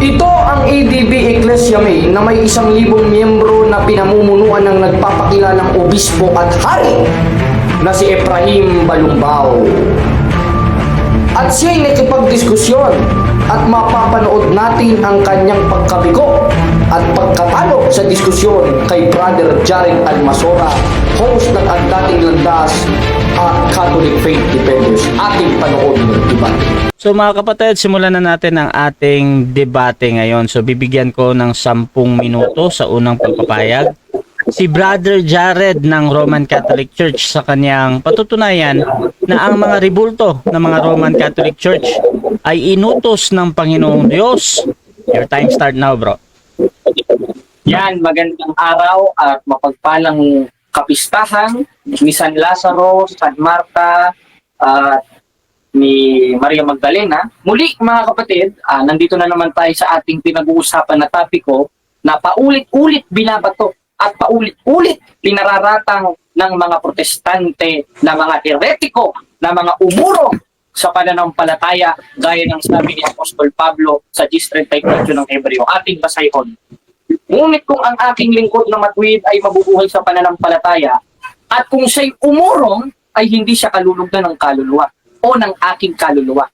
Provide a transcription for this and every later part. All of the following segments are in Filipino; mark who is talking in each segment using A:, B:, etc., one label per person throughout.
A: Ito ang ADB Iglesia May na may 1,000 miyembro na pinamumunuan ng nagpapakilalang obispo at hari na si Efraim Balumbao. At siya'y nakipagdiskusyon at mapapanood natin ang kanyang pagkabigo at pagkatalo sa diskusyon kay Brother Jared Almasora, host ng Ang Dating Landas at Catholic Faith Defenders. Ating panood ng debate.
B: So mga kapatid, simulan na natin ang ating debate ngayon. So bibigyan ko ng 10 minuto sa unang pagpapayag si Brother Jared ng Roman Catholic Church sa kanyang patutunayan na ang mga ribulto ng mga Roman Catholic Church ay inutos ng Panginoong Diyos. Your time start now, bro.
C: Yan, magandang araw at mapagpalang kapistahan ni San Lazaro, San Marta, at ni Maria Magdalena. Muli mga kapatid, nandito na naman tayo sa ating pinag-uusapan na topiko na paulit-ulit binabato at paulit-ulit pinararatang ng mga protestante na mga heretiko, na mga umuro sa pananampalataya gaya ng sabi ni Apostol Pablo sa 10:34 ng Hebreo. Ating basayhon. Ngunit kung ang aking lingkod na matuwid ay mabubuhay sa pananampalataya at kung siya'y umurong ay hindi siya kalulugdan ng kaluluwa o ng aking kaluluwa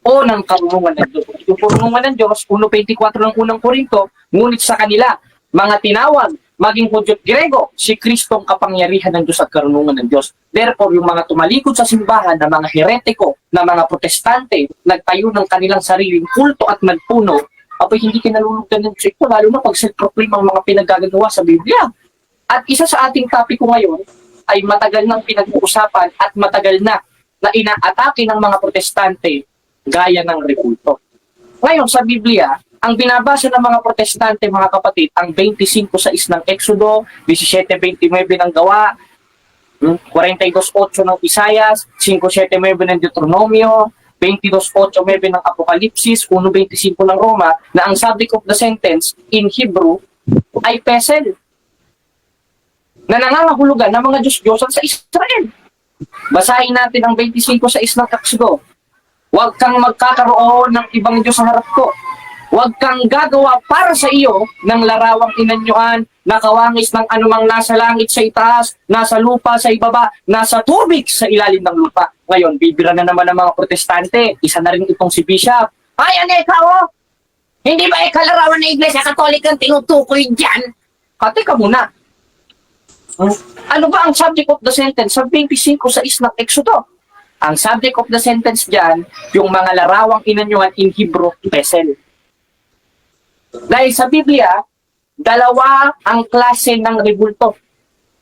C: o ng karunungan ng Diyos. Yung karunungan ng Diyos, 1:24 ng unang Korinto, ngunit sa kanila, mga tinawag, maging Hudyo at Grego, si Kristong kapangyarihan ng Diyos at karunungan ng Diyos. Therefore, yung mga tumalikod sa simbahan na mga heretiko, na mga protestante, nagtayo ng kanilang sariling kulto at nagpuno, apoy hindi kinalulugdan ng Diyos ito, lalo na pag self-proclaim ang mga pinagagagawa sa Biblia. At isa sa ating topiko ngayon ay matagal nang pinag-uusapan at matagal na inaatake ng mga protestante gaya ng ribulto. Ngayon, sa Biblia, ang binabasa ng mga protestante, mga kapatid, ang 25:6 ng Exodo, 17:29 ng Gawa, 42:8 ng Isaias, 5:7 ng Deuteronomio, 22:8 ng Apokalipsis, 1:25 ng Roma, na ang subject of the sentence in Hebrew ay pesel, na nangangahulugan ng mga Diyos-Diyosan sa Israel. Basahin natin ang 25:6 ng Exodo. Huwag kang magkakaroon ng ibang Diyos sa harap ko. Huwag kang gagawa para sa iyo ng larawang inanyuan na kawangis ng anumang nasa langit sa itaas, nasa lupa sa ibaba, nasa tubig sa ilalim ng lupa. Ngayon, bibira na naman ng mga protestante. Isa na rin itong si Bishop. Ay, ano ikaw? Hindi ba larawan ng Iglesia Katolik ang tinutukoy dyan? Teka muna. Ano ba ang subject of the sentence sa 25:6 ng Exodo? Ang subject of the sentence dyan, yung mga larawang inanyuan in Hebrew, pesel. Dahil sa Biblia, dalawa ang klase ng ribulto.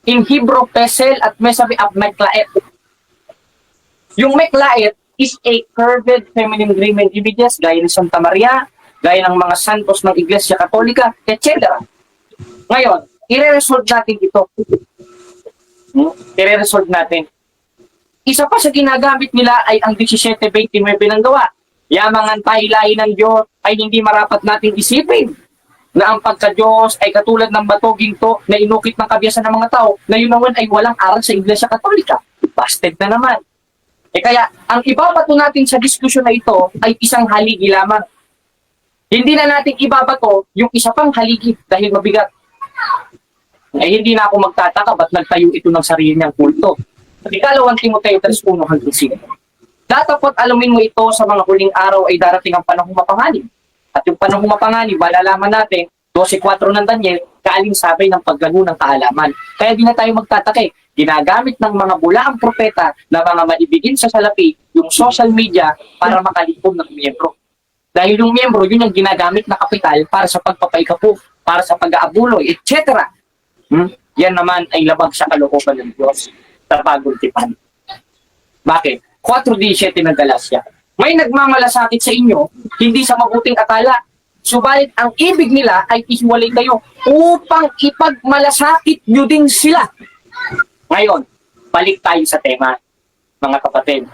C: In Hebrew, pesel at may sabi ab meklaet. Yung meklaet is a curved feminine graven images gaya ng Santa Maria, gaya ng mga santos ng Iglesia Katolika, etc. Ngayon, i-resolve natin ito. I-resolve natin. Isa pa sa ginagamit nila ay ang 17:29 ng Gawa. Yamangan tahilahin ng Diyos ay hindi marapat nating isipin na ang pagka-Diyos ay katulad ng bato ginto na inukit ng kabiyasan ng mga tao na yun naman ay walang aral sa Iglesia Katolika. Busted na naman. Kaya, ang ibabato natin sa diskusyon na ito ay isang haligi lamang. Hindi na natin ibabato yung isa pang haligi dahil mabigat. Ay hindi na ako magtataka ba't nagtayo ito ng sarili niyang kulto. Ikalawang Timoteo 3:1-5. Datapot alamin mo ito sa mga huling araw ay darating ang panahong mapanganib. At yung panahong mapanganib, malalaman natin, 12:4 ng Daniel, kaalinsabay ng paglago ng kaalaman. Kaya di na tayo magtatake. Ginagamit ng mga bulaang propeta na mga maibigin sa salapi yung social media para makalipog ng miyembro. Dahil yung miyembro, yun yung ginagamit na kapital para sa pagpapaikapo, para sa pag-aabuloy, etc. Yan naman ay labag sa kalooban ng Diyos sa bagong tipan. Bakit? 4:17 ng Galasya. May nagmamalasakit sa inyo, hindi sa mabuting akala. Subalit ang ibig nila ay ihiwalay kayo upang ipagmalasakit nyo din sila. Ngayon, balik tayo sa tema, mga kapatid.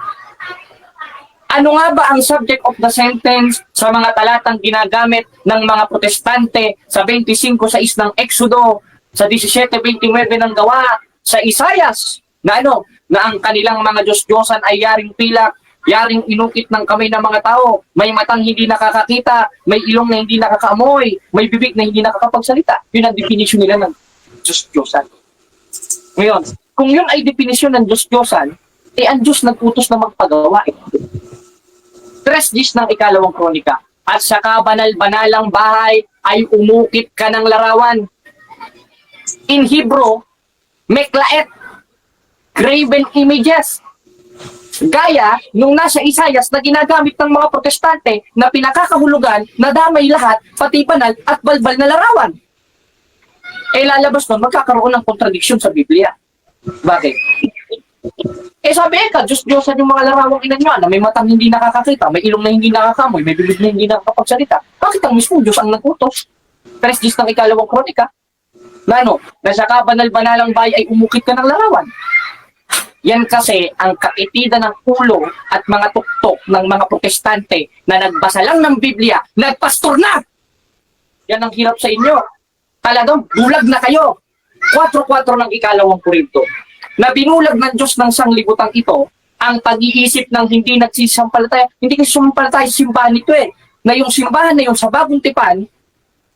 C: Ano nga ba ang subject of the sentence sa mga talatang ginagamit ng mga protestante sa 25:6 ng Exodo, sa 17:29 ng Gawa, sa Isaias, na ang kanilang mga Diyos-Diyosan ay yaring pilak, yaring inukit ng kamay ng mga tao, may matang hindi nakakakita, may ilong na hindi nakakaamoy, may bibig na hindi nakakapagsalita. Yun ang definition nila ng Diyos-Diyosan. Ngayon, kung yun ay definisyon ng Diyos-Diyosan, eh ang Diyos nag-utos na magpagawa. 3:10 ng ikalawang kronika. At sa kabanal-banalang bahay ay umukit ka ng larawan. In Hebrew, meklaet, graven images. Gaya nung nasa Isaias na ginagamit ng mga protestante na pinakakahulugan na damay lahat, pati banal at balbal na larawan. Eh lalabas nun, magkakaroon ng kontradiksyon sa Biblia. Bakit? Eh sabi ka, Diyos-Diyosan yung mga larawang ina nyo na may matang hindi nakakakita, may ilong na hindi nakakamoy, may bibig na hindi nakakapagsalita. Bakit ang mismo Diyos ang nag-utos? 3:10 ng ikalawang kronika. Na ano, na sa kabanal-banalang bahay ay umukit ka ng larawan. Yan kasi ang kaitidan ng ulo at mga tuktok ng mga protestante na nagbasa lang ng Biblia, nagpastor na! Yan ang hirap sa inyo. Talagang bulag na kayo. 4:4 ng ikalawang Korinto. Na binulag ng Diyos ng sanglibutang ito ang pag-iisip ng hindi nagsisampalataya. Hindi kasi sumampalataya sa simbahan ito eh. Na yung simbahan na yung sa Bagong Tipan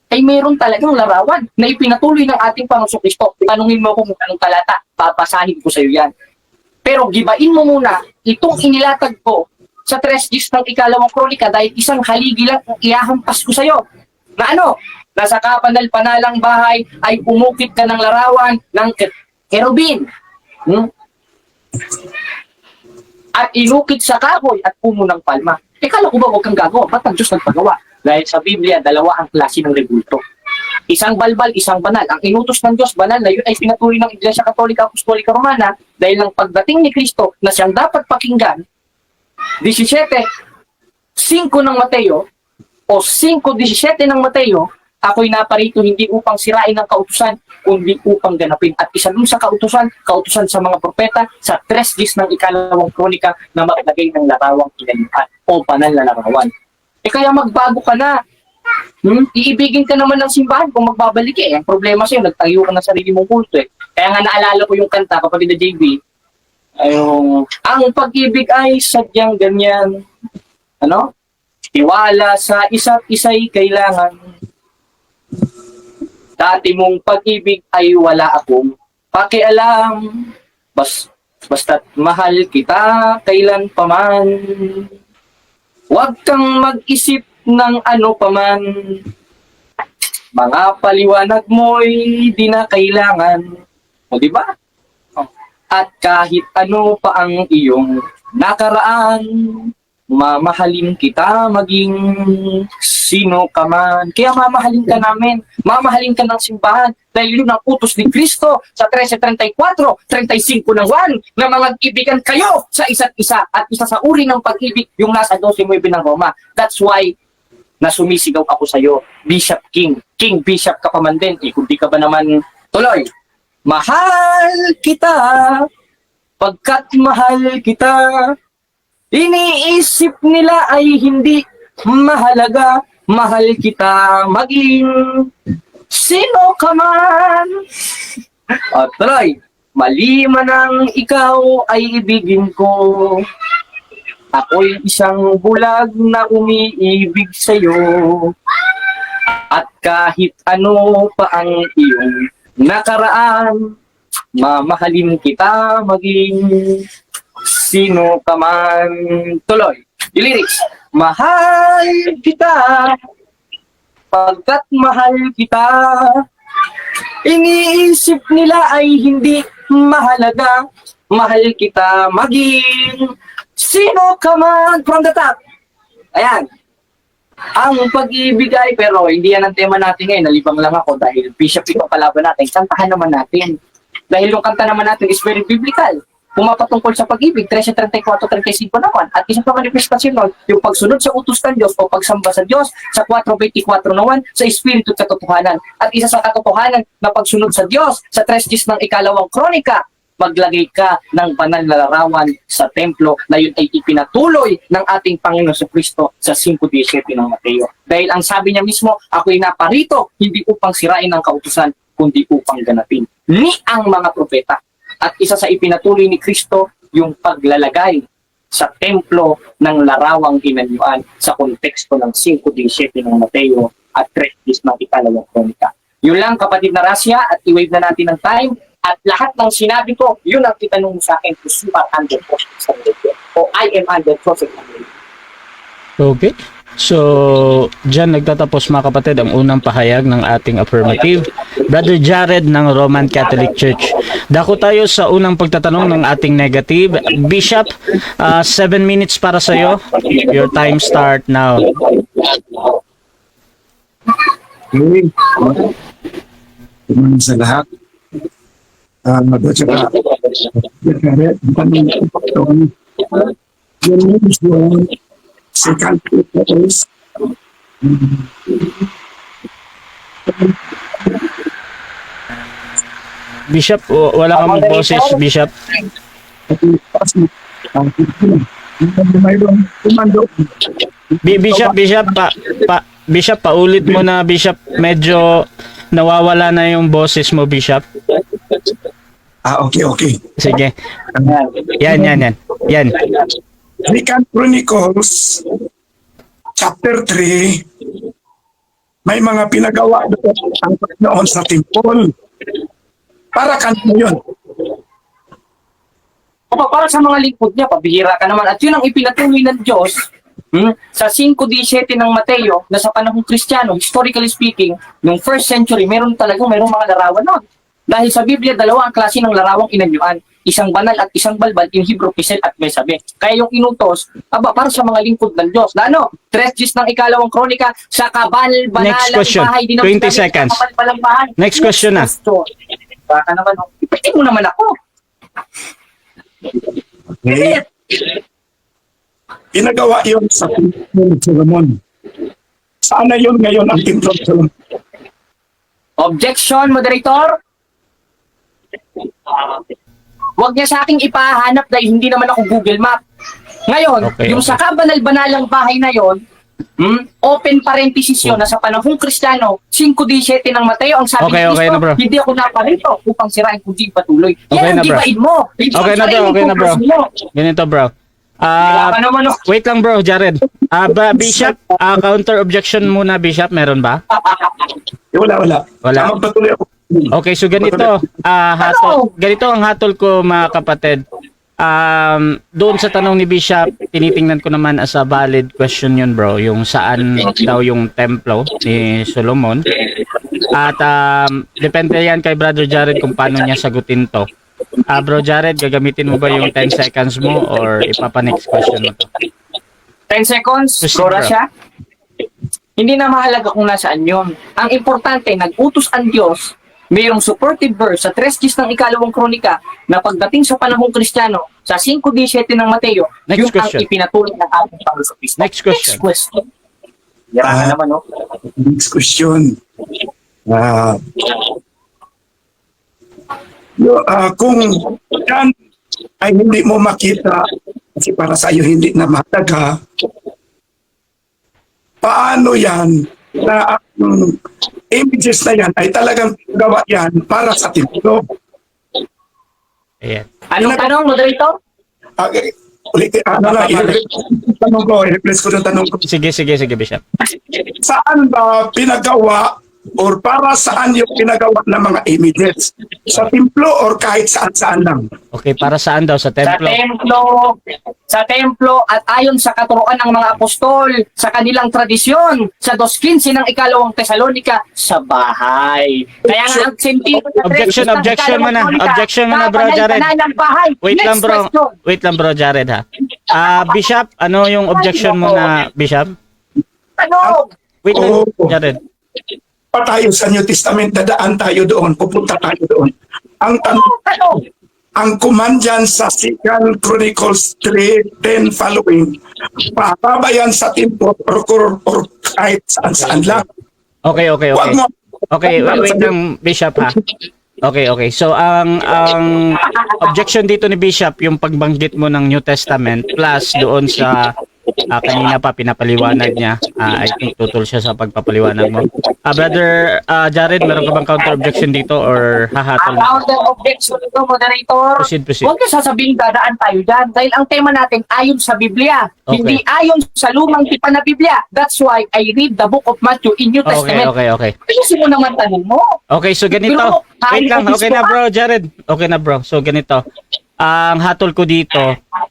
C: ay mayroon talagang larawan na ipinatuloy ng ating Panginoong Kristo. Tanungin mo kung anong talata, papasahin ko sa iyo yan. Pero gibain mo muna itong inilatag ko sa 3:10 ng ikalawang kronika dahil isang haligi lang ang iahampas ko sa iyo. Na ano? Nasa kapanal-panalang bahay ay umukit ka ng larawan ng kerubin. At inukit sa kahoy at puno ng palma. Kala ko ba huwag kang gagawa? Ba't ang Diyos nagpagawa? Dahil sa Biblia, dalawa ang klase ng rebulto. Isang balbal, isang banal. Ang inutos ng Diyos, banal na yun ay pinatuloy ng Iglesia Katolika Apostolika Romana dahil ng pagdating ni Kristo na siyang dapat pakinggan. 17:5 ng Mateo o 5:17 ng Mateo, ako'y naparito hindi upang sirain ang kautusan, kundi upang ganapin. At isa dun sa kautusan sa mga propeta, sa 3:10 ng ikalawang kronika na maglagay ng larawang inalihan o banal na larawan. Kaya magbago ka na. Iibigin ka naman ng simbahan kung magbabalik eh. Ang problema sa'yo, nagtayo ka ng sarili mong kulto eh. Kaya nga naalala ko yung kanta, kapatid na JB, ang pag-ibig ay sadyang ganyan. Ano? Tiwala sa isa't isa'y kailangan. Dati mong pag-ibig ay wala akong pakialam. Basta't mahal kita kailan paman. Huwag kang mag-isip ng ano paman. Mga paliwanag mo'y di na kailangan. O di ba? At kahit ano pa ang iyong nakaraan, mamahalin kita maging sino ka man. Kaya mamahalin ka namin. Mamahalin ka ng simbahan. Dahil yun ang utos ni Kristo sa 13:34-35 ng 1 na mga kaibigan kayo sa isa't isa. At isa sa uri ng pag-ibig yung nasa 12:9 ng Roma. That's why na sumisigaw ako sa iyo, Bishop King. King Bishop ka pa man din. Kung di ka ba naman tuloy. Mahal kita, pagkat mahal kita. Iniisip nila ay hindi mahalaga. Mahal kita maging sino ka man. O tuloy, mali man ang ikaw ay ibigin ko. Ako'y isang bulag na umiibig sa'yo. At kahit ano pa ang iyong nakaraan, mamahalin kita maging sino ka man. Tuloy, yung lyrics. Mahal kita, pagkat mahal kita. Iniisip nila ay hindi mahalaga. Mahal kita maging sino ka man. From the top. Ayan. Ang pag-ibig ay, pero hindi yan ang tema natin ngayon. Nalibang lang ako dahil Bishop ito palaban natin. Kantahan naman natin. Dahil yung kanta naman natin is very biblical. Pumapatungkol sa pag-ibig, 13:34-35 naman. At isa pa manifestasyon nun, yung pagsunod sa utos ng Diyos o pagsamba sa Diyos sa 4:24 naman, sa Espiritu at katotohanan. At isa sa katotohanan na pagsunod sa Diyos sa 3:10 ng ikalawang kronika, maglagay ka ng banal na larawan sa templo na yun ay ipinatuloy ng ating Panginoon sa Kristo sa 5:17 ng Mateo. Dahil ang sabi niya mismo, ako'y naparito hindi upang sirain ang kautusan, kundi upang ganapin ni ang mga propeta. At isa sa ipinatuloy ni Kristo, yung paglalagay sa templo ng larawang ginanyuan sa konteksto ng 5:17 ng Mateo at 3 ng ikalawang kronika. Yun lang kapatid na Rasya, at i-wave na natin ng time, at lahat ng sinabi ko, yun ang titanong mo sa akin kung you are under prophet sa religion o I am under prophet ng religion.
B: Okay. So, dyan nagtatapos mga kapatid ang unang pahayag ng ating affirmative. Brother Jared ng Roman Catholic Church. Dako tayo sa unang pagtatanong ng ating negative. Bishop, 7 minutes para sa iyo. Your time start now.
D: Okay. Kumain sa lahat. At saka, yung second purpose,
B: Bishop, wala kang boses, Bishop.
D: mayroong kumando.
B: Bishop, paulit mo na, Bishop. Medyo nawawala na yung boses mo, Bishop.
D: Okay.
B: Sige. Yan.
D: Second Chronicles, chapter 3, may mga pinagawa doon ang Panginoon sa temple. Para kanino yun?
C: Para sa mga lingkod niya, pabihira ka naman. At yun ang ipinatuloy ng Diyos sa 5:17 ng Mateo na sa panahong Kristiyano, historically speaking, noong 1st century, merong mga larawan nun. Dahil sa Biblia, dalawa ang klase ng larawang inanyuan. Isang banal at isang balbal, in Hebrew, Pisel at Besabe. Kaya yung inutos, para sa mga lingkod ng Diyos. Na 3 ng ikalawang kronika, sa kabal-banalang
B: Next question.
C: bahay.
B: 20 seconds.
C: Bahay.
B: Next question na.
C: Baka naman, ipitin mo naman ako.
D: Okay. Pinagawa yun sa temple ng Solomon. Saan na yun ngayon ang temple ng Solomon?
C: Objection, moderator. Huwag niya sa aking ipahanap dahil hindi naman ako Google Map. Ngayon,
B: Okay,
C: yung
B: okay.
C: sa kabanal-banalang bahay na yon, open parenthesis yun, na sa panahong Kristiyano, 5:17 ng Mateo, ang sabi
B: Okay,
C: ni
B: okay
C: Cristo,
B: na, bro.
C: hindi ako naparito upang sirain kundi patuloy.
B: Okay
C: Yan
B: na,
C: ang
B: bro.
C: gibain mo.
B: Okay na, bro. Ganito, bro.
C: Baka naman,
B: Wait lang, bro, Jared. Bishop, counter objection muna, Bishop. Meron ba?
D: Wala.
B: Wala.
D: Magpatuloy ako.
B: Okay, so ganito, ganito ang hatol ko, mga kapatid. Doon sa tanong ni Bishop, tinitingnan ko naman as a valid question yun, bro, yung saan daw yung templo ni Solomon. At depende yan kay Brother Jared kung paano niya sagutin to. Bro Jared, gagamitin mo ba yung 10 seconds mo or ipapa-next question mo to?
C: 10 seconds,
B: Proceed,
C: bro
B: bro.
C: Rasha. Hindi na mahalaga kung nasaan yun. Ang importante, nag-utos ang Diyos, mayroong supportive verse sa 3 ng ikalawang kronika na pagdating sa panahong Kristiyano, sa 5:17 ng Mateo,
B: Next
C: yung
B: question.
C: ang ipinatuloy ng ating Panginoon Kristo.
B: Next question.
C: Yara ka naman, no?
D: Next question. Kung yan ay hindi mo makita, kasi para sa iyo hindi na mahalaga, paano yan na ang images na yan ay talagang gawa yan para sa templo?
B: Ayan.
C: Anong tanong, moderator?
D: I-replace ko ng tanong ko.
B: Sige, Bishop.
D: Saan ba pinagawa or para saan yung pinagawa ng mga images? Sa templo or kahit saan-saan lang?
B: Okay, para saan daw? Sa templo?
C: Sa templo at ayon sa katuruan ng mga apostol, sa kanilang tradisyon, sa 2:15 ng ikalawang Tesalonika, sa bahay. Kaya nga ang sentido sa
B: Objection
C: 3 ng ikalawang kronika,
B: objection muna, bro, Jared.
C: kabanal-banalang bahay.
B: Wait
C: Next
B: lang, bro,
C: question.
B: Jared, ha? Bishop, ano yung objection mo na, Bishop?
C: Ano?
B: Wait lang,
D: Oo.
B: Jared.
D: Pa tayo sa New Testament, dadaan tayo doon, pupunta tayo doon. Ang
C: Ano?
D: ang command dyan sa 2 Chronicles 3:10 following, pababa yan sa temple or kahit saan-saan lang.
B: Okay.
D: Huwag mo.
B: Okay, wait lang, Bishop, ha? Okay. So, ang objection dito ni Bishop, yung pagbanggit mo ng New Testament plus doon sa kanina pa pinapaliwanag niya. I think tutol siya sa pagpapaliwanag mo. Brother Jared, meron ka bang counter objection dito or hahatol?
C: Counter objection ito, moderator.
B: Proceed.
C: Huwag niyo sasabihin dadaan tayo dyan dahil ang tema natin ayon sa Biblia,
B: Okay.
C: hindi ayon sa lumang tipan na Biblia. That's why I read the book of Matthew in New Testament.
B: Okay.
C: Ayusin mo naman tanong mo.
B: Okay, so ganito.
C: Pero,
B: Wait lang,
C: kahit
B: okay na bro, Jared. Okay na bro. So ganito. Ang hatol ko dito,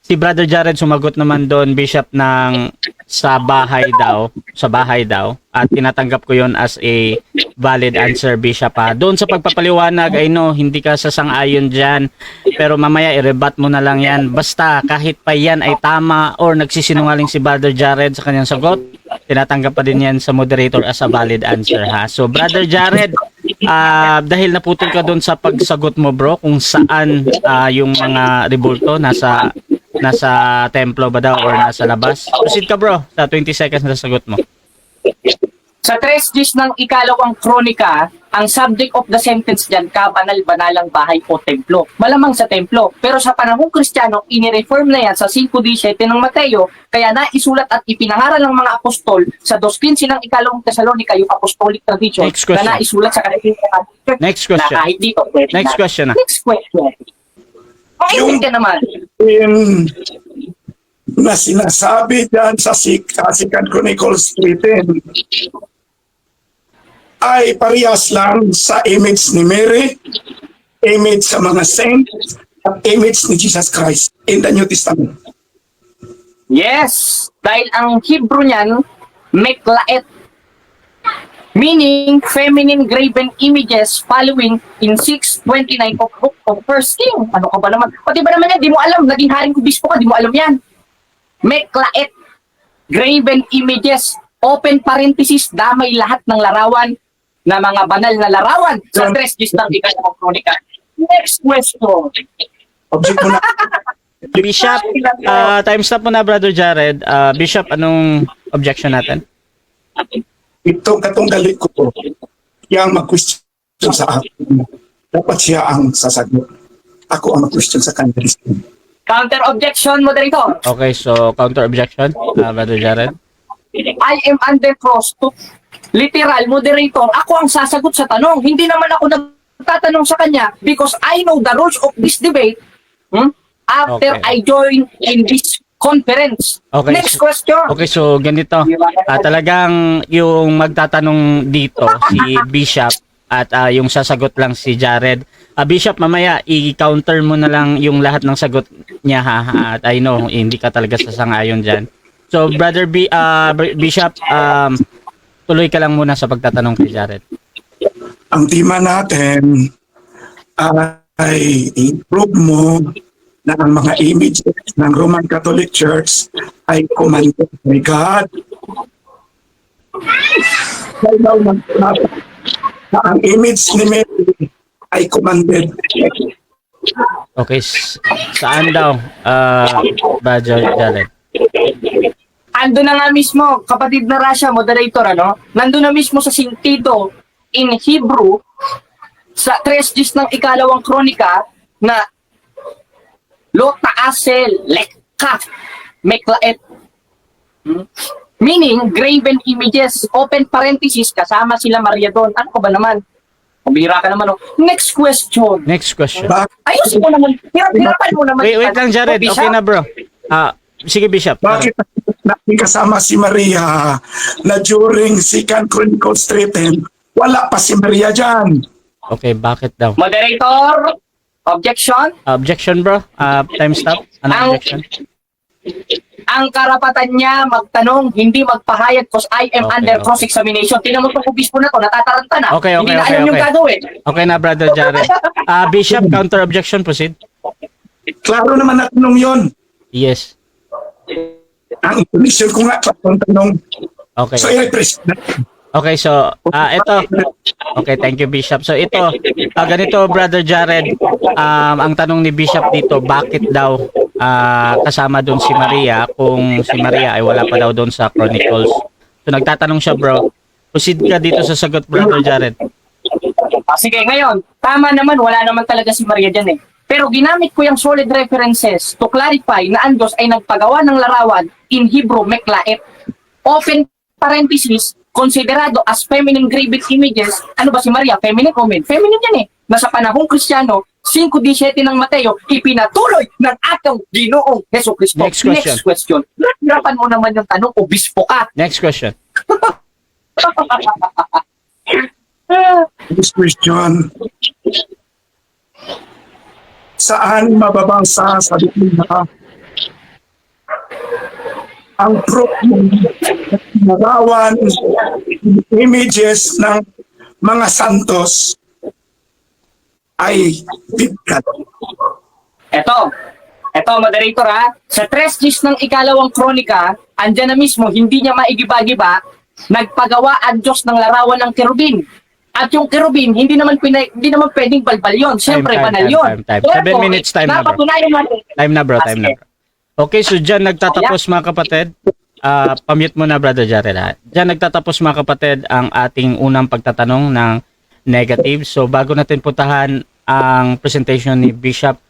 B: si Brother Jared sumagot naman doon, Bishop, ng sa bahay daw, at tinatanggap ko yon as a valid answer, Bishop. Doon sa pagpapaliwanag, I know, hindi ka sasang-ayon dyan, pero mamaya i-rebut mo na lang yan. Basta kahit pa yan ay tama or nagsisinungaling si Brother Jared sa kanyang sagot, tinatanggap pa din yan sa moderator as a valid answer, ha. So Brother Jared, dahil naputol ka doon sa pagsagot mo, bro, kung saan yung mga rebulto nasa templo ba daw or nasa labas. Proceed ka, bro, sa 20 seconds na sagot mo.
C: Sa 3 Gs ng ikalawang kronika, ang subject of the sentence dyan, kabanal-banalang bahay o templo. Malamang sa templo. Pero sa panahong Kristiyano, inireform na yan sa 5:17 ng Mateo, kaya naisulat at ipinangaral ng mga apostol sa 2:15 ng ikalawang Tesalonica, yung apostolic tradition,
B: Next question.
C: na naisulat sa kanila.
B: Next question.
C: Na kahit dito, pwede
B: Next
C: na.
B: question na.
C: Next question. Makinig ka naman.
D: Na sinasabi dyan sa 2 Chronicles 3:10 ay parehas lang sa image ni Mary, image sa mga saints, at image ni Jesus Christ in the New Testament.
C: Yes, dahil ang Hebrew niyan, meklaet, meaning feminine graven images following in 6:29 of book of First King. Ano ka ba naman? O di ba naman yan, di mo alam, naging haring kubispo ka, di mo alam yan. Meklaet, graven images, open parenthesis, damay lahat ng larawan na mga banal na larawan sa 3 Gs ng ikalawang kronika. Next question.
D: Object ko na.
B: Bishop, time stop mo na, Brother Jared. Bishop, anong objection natin?
D: Itong katunggali ko, yang mag-question sa akin, dapat siya ang sasagot. Ako ang mag-question sa kanya.
C: Counter objection, moderator.
B: Okay, so counter objection, Brother Jared.
C: I am under cross to literal moderator. Ako ang sasagot sa tanong. Hindi naman ako nagtatanong sa kanya because I know the rules of this debate after
B: Okay.
C: I join in this conference.
B: Okay,
C: Next
B: so-
C: question.
B: Okay, so ganito. Talagang yung magtatanong dito si Bishop at yung sasagot lang si Jared. Bishop, mamaya i-counter mo na lang yung lahat ng sagot niya, ha. At I know hindi ka talaga sasang-ayon diyan. So Brother Bishop, tuloy ka lang muna sa pagtatanong kay Jared.
D: Ang tema natin ay i-prove mo na ang mga images ng Roman Catholic Church ay commanded by God. Kailaw ng na ang image ni Mary ay commanded.
B: Okay, saan daw, Brother Jared?
C: Ando na nga mismo, kapatid na Rasha, moderator, ano? Nando na mismo sa sentido in Hebrew sa 3 Gs ng ikalawang kronika na lo taasel lekka meklaet. Meaning, graven images, open parenthesis, kasama sila Maria doon. Ano ka ba naman? Pabira ka naman. Oh. Next question.
B: Next question.
C: Ayusin mo naman. Hirapan mo naman.
B: Wait lang, Jared. Okay na, bro. Sige, Bishop.
D: Bakit natin kasama si Maria na during 2 Chronicles 3:10 wala pa si Maria dyan?
B: Okay, bakit daw?
C: Moderator, objection.
B: Objection, bro. Time stop. Ano objection?
C: Ang karapatan niya magtanong, hindi magpahayag because I am
B: Okay,
C: under
B: okay.
C: cross-examination. Tingnan mo itong obispo na to, natataranta na.
B: Okay,
C: Hindi na
B: okay,
C: alam yung
B: okay.
C: gagawin.
B: Okay na, Brother Jared. Bishop, counter objection, proceed.
D: Klaro naman na tanong yun.
B: Yes.
D: Ang information ko nga, ang tanong.
B: Okay.
D: So, i-present.
B: Okay, so ito. Okay, thank you, Bishop. So ito, ganito, Brother Jared, ang tanong ni Bishop dito, bakit daw kasama doon si Maria kung si Maria ay wala pa daw doon sa Chronicles? So nagtatanong siya, bro. Proceed ka dito sa sagot, Brother Jared.
C: Sige, ngayon, tama naman, wala naman talaga si Maria dyan eh. Pero ginamit ko yung solid references to clarify na ang Diyos ay nagpagawa ng larawan in Hebrew Meklaet. Open parenthesis, konsiderado as feminine graven images. Ano ba si Maria? Feminine o male? Feminine yan eh. Na sa panahong Kristiyano, 5:17 ng Mateo, ipinatuloy ng ating Ginoong Heso Kristo.
B: Next question.
C: Next question. Hirapan mo naman yung tanong, obispo ka.
B: Next question.
D: This question, saan mababasa sa Biblia ang proof ng narawan images ng mga santos ay bigat?
C: Eto, moderator ha. Sa 3 ng ikalawang kronika, andyan na mismo, hindi niya maigiba-giba, nagpagawa ang Diyos ng larawan ng kerubin. At yung kerubin, hindi naman pwedeng balbal yun. Siyempre, banal yun.
B: Time.
C: Therefore,
B: 7 minutes time na, bro.
C: napatunayan natin.
B: Time na, bro. Time na, bro. Okay, so dyan nagtatapos, mga kapatid. Pamute mo na, Brother Jared. Ha? Dyan nagtatapos, mga kapatid, ang ating unang pagtatanong ng negative. So, bago natin puntahan ang presentation ni Bishop,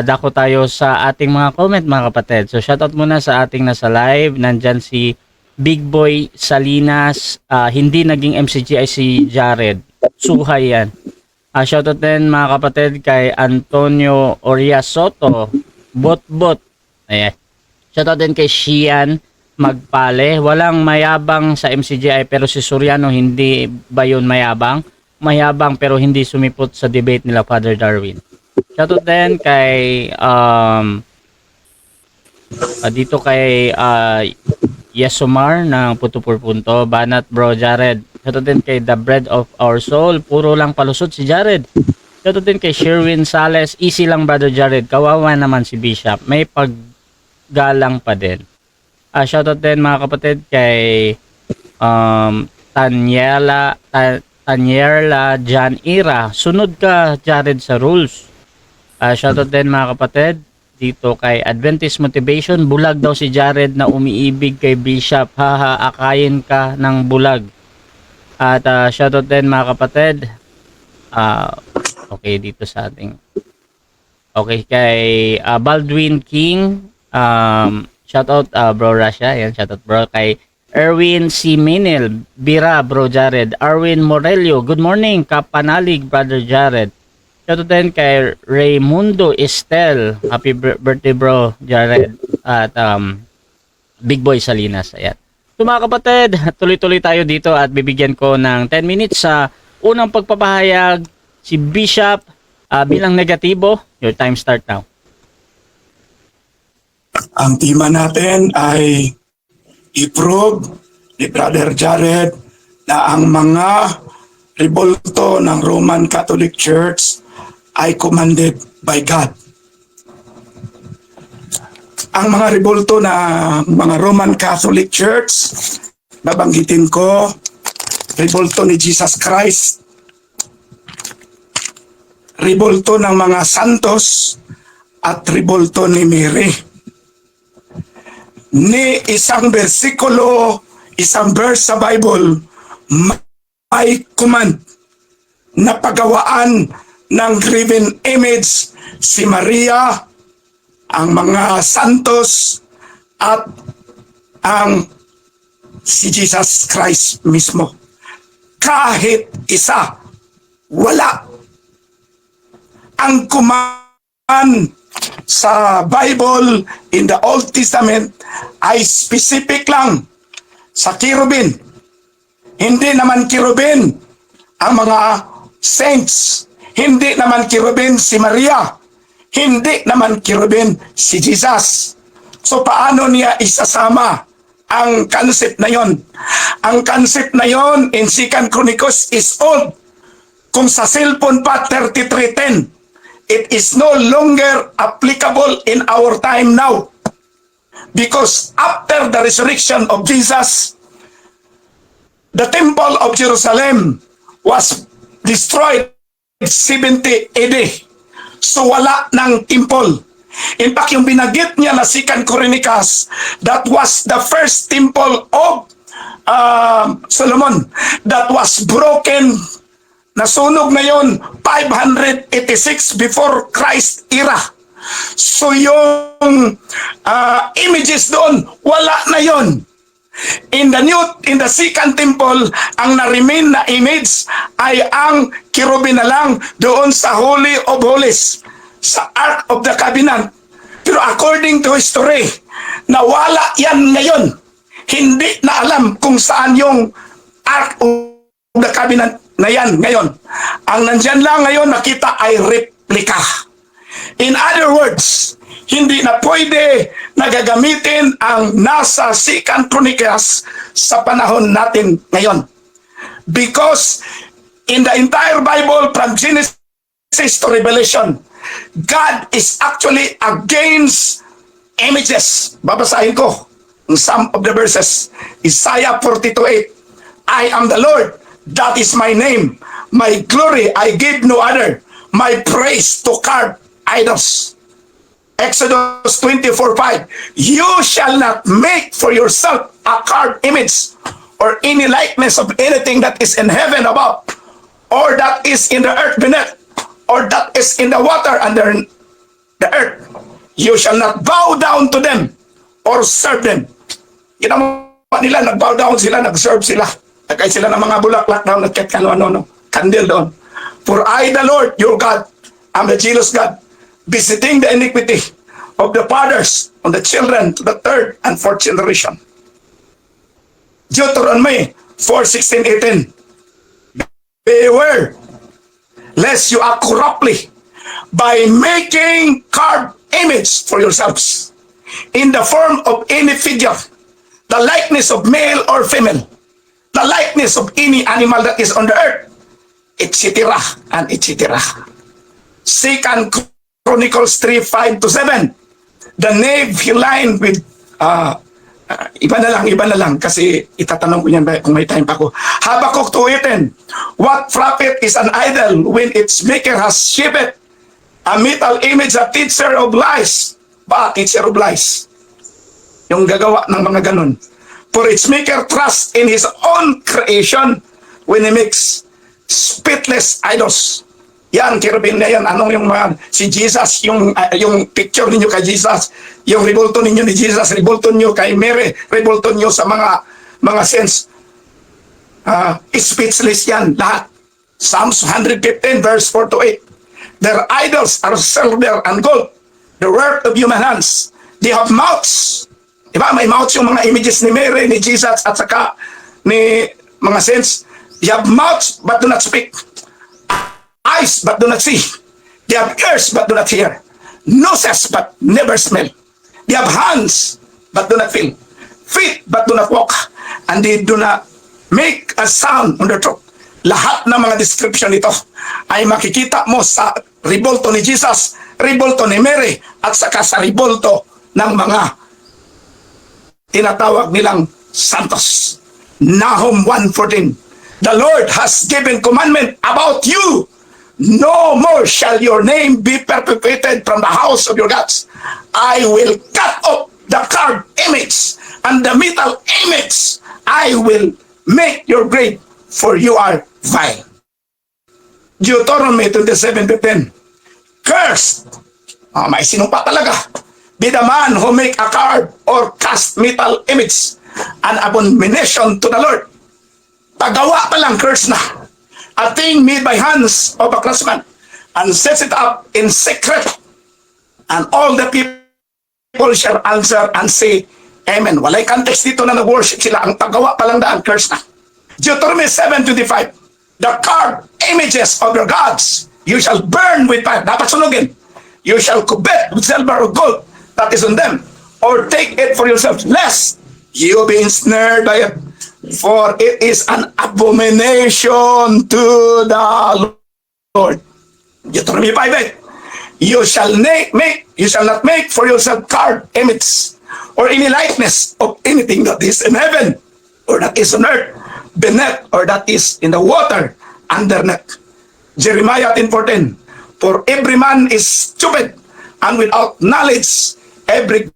B: dako tayo sa ating mga comment, mga kapatid. So, shoutout muna sa ating nasa live. Nandyan si Big Boy Salinas, hindi naging MCGI si Jared. Suhay yan. Shoutout din, mga kapatid, kay Antonio Orias Soto. Bot. Ayan. Shoutout din kay Shian Magpale. Walang mayabang sa MCGI pero si Soriano hindi ba yun mayabang? Mayabang pero hindi sumipot sa debate nila Father Darwin. Shoutout din kay dito kay Yesomar ng Putupur Punto. Banat bro Jared. Shoutout din kay The Bread of Our Soul. Puro lang palusot si Jared. Shoutout din kay Sherwin Sales. Easy lang brother Jared. Kawawa naman si Bishop. May paggalang pa din. Shoutout din mga kapatid kay Tanyerla Jan Ira. Sunod ka Jared sa rules. Shoutout din mga kapatid dito kay Adventist Motivation. Bulag daw si Jared na umiibig kay Bishop. Haha, akayin ka ng bulag. At shoutout din mga kapatid. Okay, dito sa ating. Okay, kay Baldwin King. Shoutout bro Rasha. Yan, shoutout bro. Kay Erwin C. Minil. Bira bro Jared. Arwin Morelio. Good morning. Kapanalig brother Jared. Shoutout din kay Raymundo Estel. Happy birthday bro Jared. At Big Boy Salinas. Ayan. So mga kapatid, tuloy-tuloy tayo dito at bibigyan ko ng 10 minutes sa unang pagpapahayag si Bishop bilang negatibo. Your time start now.
D: Ang tema natin ay i-prove ni Brother Jared na ang mga rebolto ng Roman Catholic Church ay commanded by God. Ang mga rebolto na mga Roman Catholic Church, babanggitin ko, rebolto ni Jesus Christ, rebolto ng mga santos, at rebolto ni Mary. Ni isang bersikulo, isang verse sa Bible, may command na pagawaan ng graven image si Maria, ang mga santos, at ang si Jesus Christ mismo. Kahit isa, wala. Ang command sa Bible in the Old Testament ay specific lang sa cherubim. Hindi naman cherubim ang mga saints. Hindi naman cherubim si Maria. Hindi naman cherubim si Jesus. So paano niya isasama ang concept na yon? Ang concept na yon in 2 Chronicles is old. Kung sa cellphone pa 3310, it is no longer applicable in our time now. Because after the resurrection of Jesus, the temple of Jerusalem was destroyed 70 AD. So wala ng temple. In fact, yung binagit niya na 2 Chronicles, that was the first temple of Solomon that was broken Nasunog na yon 586 before Christ era. So yung images doon, wala na yon. In the second temple, ang na-remain na image ay ang kerubin na lang doon sa Holy of Holies, sa Ark of the Covenant. Pero according to history, nawala yan ngayon. Hindi na alam kung saan yung Ark of the Covenant na yan ngayon. Ang nandyan lang ngayon nakita ay replika. In other words, hindi na pwede nagagamitin ang nasa Second Chronicles sa panahon natin ngayon. Because in the entire Bible from Genesis to Revelation, God is actually against images. Babasahin ko some of the verses. Isaiah 42:8. I am the Lord, that is my name. My glory I give no other. My praise to carve idols. Exodus 24:5. You shall not make for yourself a carved image or any likeness of anything that is in heaven above, or that is in the earth beneath, or that is in the water under the earth. You shall not bow down to them or serve them. Ginawa nila, nag-bow down sila, nag-serve sila. Nagkay sila ng mga bulaklak daw, nagkit candle doon. For I, the Lord, your God, am the jealous God, visiting the iniquity of the fathers on the children to the third and fourth generation. Deuteronomy 4:16-18. Beware, lest you act corruptly by making carved image for yourselves in the form of any figure, the likeness of male or female, the likeness of any animal that is on the earth, etc. and etc. Second Chronicles 3:5-7. The nave he lined with iba na lang kasi itatanong ko yan kung may time pa ako. Habakkuk 2:18. What profit is an idol when its maker has shaped a metal image, a teacher of lies? Ba, teacher of lies? Yung gagawa ng mga ganun. For its maker trust in his own creation when he makes spitless idols. Yan, kerubin na yan. Anong yung si Jesus, yung picture ninyo kay Jesus, yung rebulto ninyo ni Jesus, rebulto nyo kay Mary, rebulto nyo sa mga saints. Speechless yan, lahat. Psalms 115 verse 4-8. Their idols are silver and gold, the work of human hands. They have mouths. Diba? May mouths yung mga images ni Mary, ni Jesus, at saka ni mga saints. They have mouths but do not speak. Eyes but do not see. They have ears but do not hear. Noses but never smell. They have hands but do not feel. Feet but do not walk. And they do not make a sound on their throat. Lahat ng mga description nito ay makikita mo sa rebulto ni Jesus, rebulto ni Mary, at saka sa rebulto ng mga tinatawag nilang santos. Nahum 1:14. The Lord has given commandment about you. No more shall your name be perpetuated from the house of your gods. I will cut off the carved image and the metal image. I will make your grave, for you are vile. Deuteronomy 27:10. Cursed, may sinumpa talaga, be the man who make a carved or cast metal image, an abomination to the Lord. Pagawa pa lang, curse na. A thing made by hands of a craftsman, and sets it up in secret, and all the people shall answer and say, Amen. Walay context dito na nag-worship sila. Ang paggawa pa lang daan, curse na. Deuteronomy 7:25. The carved images of your gods you shall burn with fire. Dapat sunugin. You shall covet with silver or gold that is on them, or take it for yourselves, lest you be ensnared by it. For it is an abomination to the Lord. Deuteronomy 5:8. You shall not make for yourself carved image or any likeness of anything that is in heaven, or that is on earth beneath, or that is in the water underneath. Jeremiah 10:14. For every man is stupid, and without knowledge every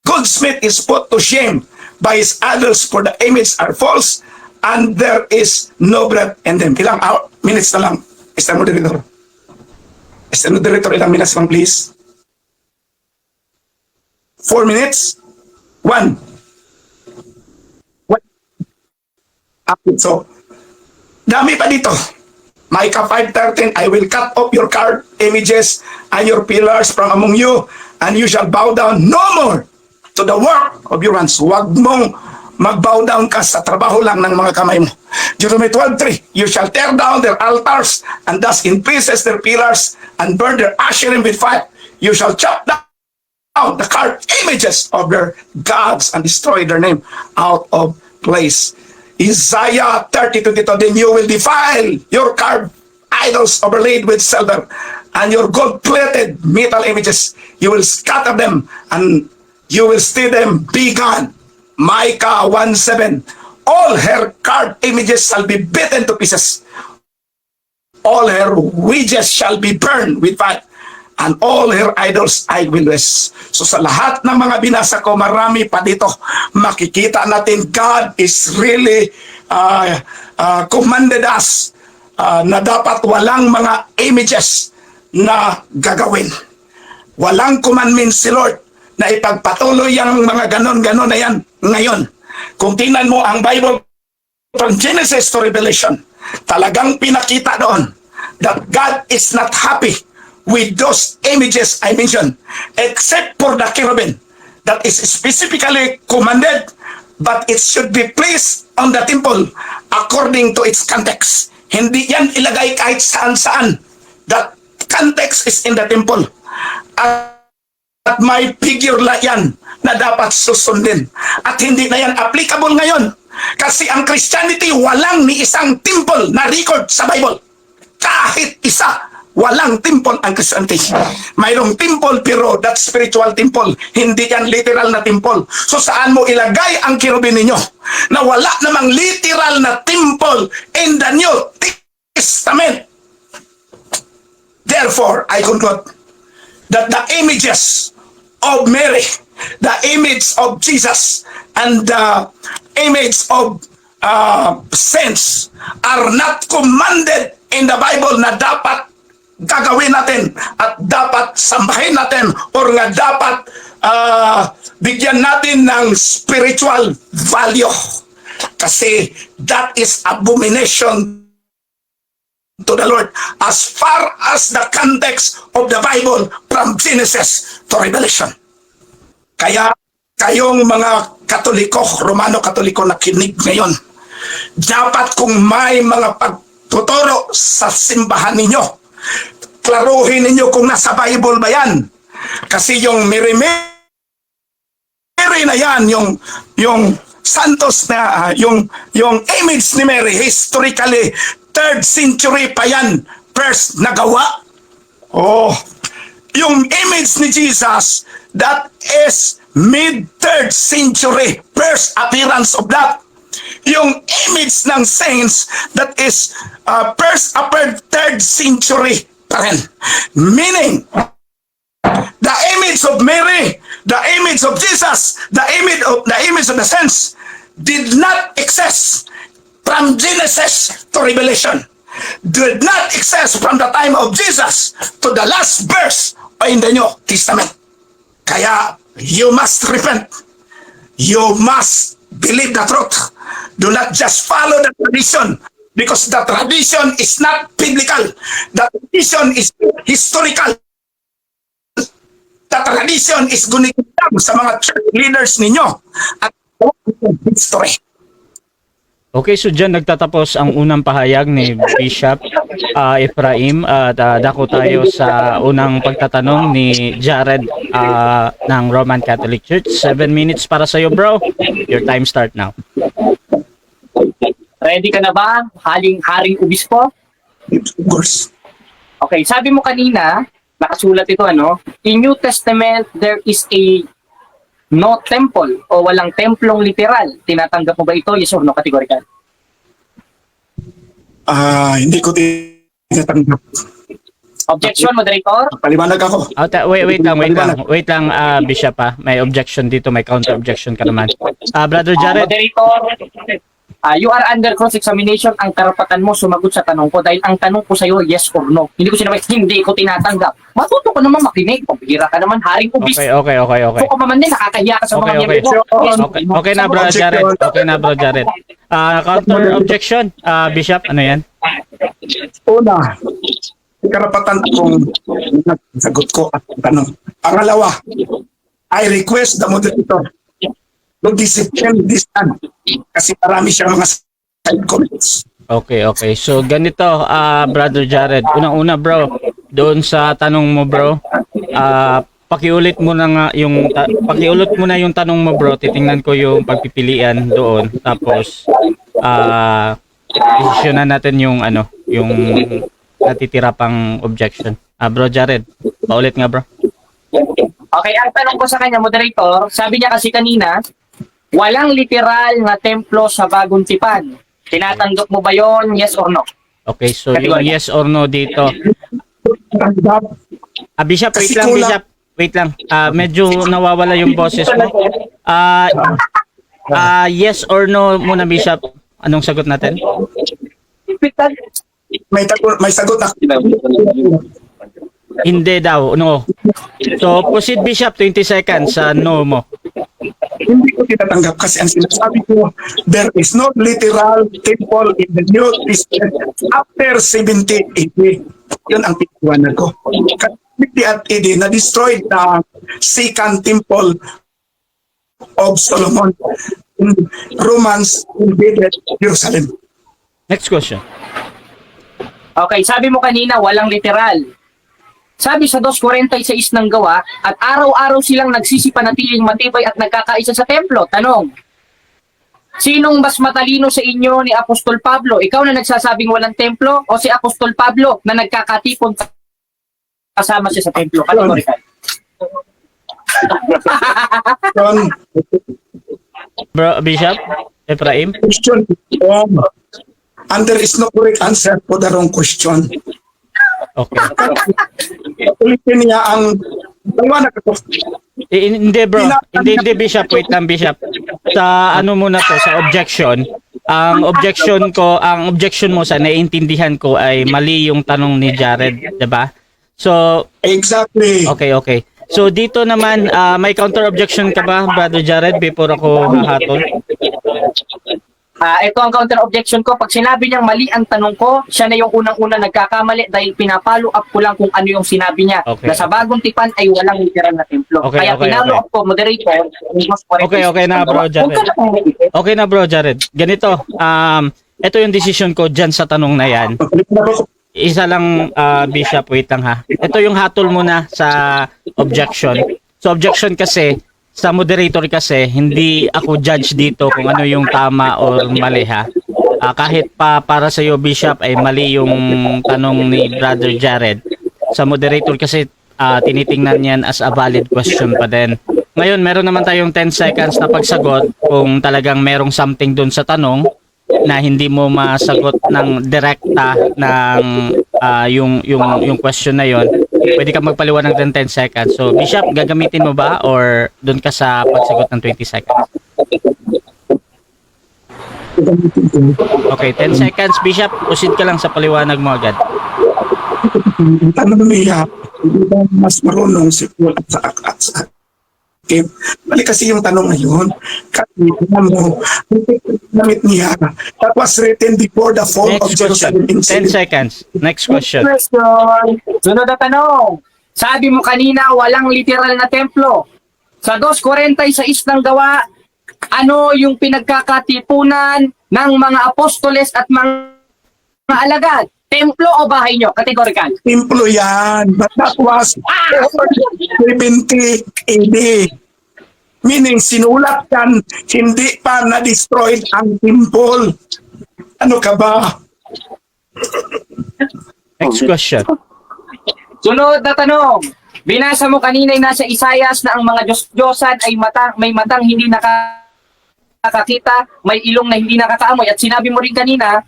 D: goldsmith is put to shame by his idols, for the image are false, and there is no breath in them. Ilang minutes na lang, Mr. Moderator. Mr. Moderator, ilang minutes lang, please. 4 minutes? 1. So, dami pa dito. Micah 5:13, I will cut off your carved images and your pillars from among you, and you shall bow down no more to the work of your hands. Huwag mong mag-bow down ka sa trabaho lang ng mga kamay mo. Deuteronomy 12:3, you shall tear down their altars and dust in pieces their pillars and burn their asherim with fire. You shall chop down the carved images of their gods and destroy their name out of place. Isaiah 30:22, then you will defile your carved idols overlaid with silver and your gold-plated metal images. You will scatter them and you will see them be gone. Micah 1:7, all her carved images shall be beaten to pieces. All her wages shall be burned with fire, and all her idols I will rest. So sa lahat ng mga binasa ko, marami pa dito, makikita natin God is really commanded us na dapat walang mga images na gagawin. Walang commandment si Lord na ipagpatuloy ang mga ganon-ganon na yan ngayon. Kung tingnan mo ang Bible from Genesis to Revelation, talagang pinakita doon that God is not happy with those images I mentioned, except for the cherubim that is specifically commanded, but it should be placed on the temple according to its context. Hindi yan ilagay kahit saan-saan. The context is in the temple. At may figure la yan na dapat susundin. At hindi na yan applicable ngayon. Kasi ang Christianity, walang ni isang temple na record sa Bible. Kahit isa. Walang temple ang Christianity. Mayroong temple pero that spiritual temple. Hindi yan literal na temple. So saan mo ilagay ang kirubin ninyo? Na wala namang literal na temple in the New Testament. Therefore, I conclude that the images of Mary, the image of Jesus, and the image of saints are not commanded in the Bible na dapat gagawin natin at dapat sambahin natin or nga dapat bigyan natin ng spiritual value. Kasi that is abomination to the Lord as far as the context of the Bible from Genesis to Revelation. Kaya kayong mga Katoliko, Romano Katoliko na kinig ngayon, dapat kung may mga pagtuturo sa simbahan ninyo, klaruhin ninyo kung nasa Bible ba yan. Kasi yung Mary na yan, yung Santos na, yung image ni Mary, historically, 3rd century pa yan, first nagawa. Oh, yung image ni Jesus, that is mid-3rd century, first appearance of that. Yung image ng saints, that is first upper 3rd century pa rin. Meaning, the image of Mary, the image of Jesus, the image of the saints did not exist from Genesis to Revelation. Did not exist from the time of Jesus to the last verse in the New Testament. Kaya, you must repent. You must believe the truth. Do not just follow the tradition, because the tradition is not biblical. The tradition is historical. The tradition is gunigitam sa mga church leaders ninyo at history.
B: Okay, so dyan nagtatapos ang unang pahayag ni Bishop Ephraim at dako tayo sa unang pagtatanong ni Jared ng Roman Catholic Church. 7 minutes para sa iyo, bro. Your time start now.
C: Ready ka na ba? Haring obispo?
D: Of course.
C: Okay, sabi mo kanina, nakasulat ito in New Testament, there is a no temple o walang templong literal. Tinatanggap mo ba ito? Yes or no? Categorical.
D: Hindi ko tinatanggap.
C: Objection, moderator?
D: Paliwanag ako.
B: Wait lang, Bishop May objection dito, may counter objection ka naman. Brother Jared.
C: Moderator, You are under cross-examination. Ang karapatan mo sumagot sa tanong ko dahil ang tanong ko sa iyo, yes or no. Hindi ko sinabi, hindi ko tinatanggap. Matuto ko naman makinig. Pabihira ka naman, haring ubis.
B: Okay.
C: So ka man din, nakakahiya ka sa mga
B: Okay.
C: miyembro mo. Yes,
B: Okay na bro Jared. Okay na bro Jared. Counter objection, Bishop, ano yan?
D: Una, karapatan akong sagot ko at tanong. Pangalawa, I request the moderator to discipline this man kasi marami siyang mga side comments.
B: Okay. So ganito, Brother Jared. Unang-una bro, doon sa tanong mo bro, pakiulit mo na nga yung pakiulit mo na yung tanong mo bro. Titingnan ko yung pagpipilian doon. Tapos desisyonan natin yung yung natitira pang objection. Bro Jared, paulit nga bro.
C: Okay, ang tanong ko sa kanya, moderator, sabi niya kasi kanina, walang literal na templo sa Bagong Tipan. Tinatanggap mo ba yon? Yes or no?
B: Okay, so yung yes or no dito. Bishop, wait
D: Kasi
B: lang,
D: kulang-
B: Bishop. Wait lang. Medyo nawawala yung boses mo. Yes or no muna, Bishop. Anong sagot natin?
D: May sagot ako.
B: Hindi daw, no. So, proceed, Bishop, 20 seconds sa no mo.
D: Hindi ko tinatanggap kasi ang sinasabi ko, there is no literal temple in the New Testament after 70 AD. Yun ang pinakuwanan ko. Kasi 70 at AD, na-destroyed na second temple of Solomon in Romans invaded Jerusalem.
B: Next question.
C: Okay, sabi mo kanina, walang literal. Sabi sa 2:46 ng gawa, at araw-araw silang nagsisipanatiling matibay at nagkakaisa sa templo. Tanong, sinong mas matalino sa inyo ni Apostol Pablo? Ikaw na nagsasabing walang templo o si Apostol Pablo na nagkakatipon kasama siya sa templo? Kategorikal.
D: Yun,
B: Bro, Bishop, Ephraim.
D: question, and there is no correct answer for the wrong question.
B: Okay.
D: Ulitin niya ang paliwanag ko.
B: Hindi bro. Hindi Bishop. Wait lang Bishop. Sa ano muna to, sa objection. Ang objection mo sa naiintindihan ko ay mali yung tanong ni Jared, 'di ba? So,
D: Exactly.
B: okay. So dito naman may counter objection ka ba, Brother Jared, before ako hahatol?
C: Ito ang counter objection ko. Pag sinabi niyang mali ang tanong ko, siya na yung unang-una nagkakamali dahil pinapalo up ko lang kung ano yung sinabi niya.
B: Okay.
C: Na sa Bagong Tipan ay walang literal na templo.
B: Okay,
C: Kaya
B: okay,
C: pinalo
B: okay.
C: up ko, moderator.
B: Okay na bro Jared. Okay na bro Jared. Ganito, ito yung decision ko dyan sa tanong na yan. Isa lang, Bishop, wait lang ha. Ito yung hatol muna sa objection. So objection kasi, sa moderator kasi, hindi ako judge dito kung ano yung tama or mali ha. Kahit pa para sa iyo, Bishop, ay mali yung tanong ni Brother Jared. Sa moderator kasi, tinitingnan yan as a valid question pa din. Ngayon, meron naman tayong 10 seconds na pagsagot kung talagang merong something dun sa tanong na hindi mo masagot ng direkta ng yung question na yon. Pwede ka magpaliwanag ng 10 seconds. So, Bishop, gagamitin mo ba or doon ka sa pagsagot ng 20 seconds? Okay, 10 seconds, Bishop. Proceed ka lang sa paliwanag mo agad.
D: Tanong niya, hindi ba mas marunong si Paul at sa okay. Balik kasi yung tanong ngayon. Kasi mo, namit niya. That was written before the fall of
B: Next
D: Jerusalem
B: question. 10
D: in
B: seconds. Next question.
C: Sunod na tanong. Sabi mo kanina, walang literal na templo. Sa 2:46 ng gawa, ano yung pinagkakatipunan ng mga apostoles at mga alagad? Templo o bahay nyo? Kategorikal.
D: Templo yan. But that was 70 AD. Meaning, sinulat yan, hindi pa na-destroyed ang temple. Ano ka ba?
B: Next question.
C: Sunod na tanong. Binasa mo kanina nasa Isayas na ang mga Diyos-Diyosan ay may matang hindi nakakakita, may ilong na hindi nakakaamoy. At sinabi mo rin kanina,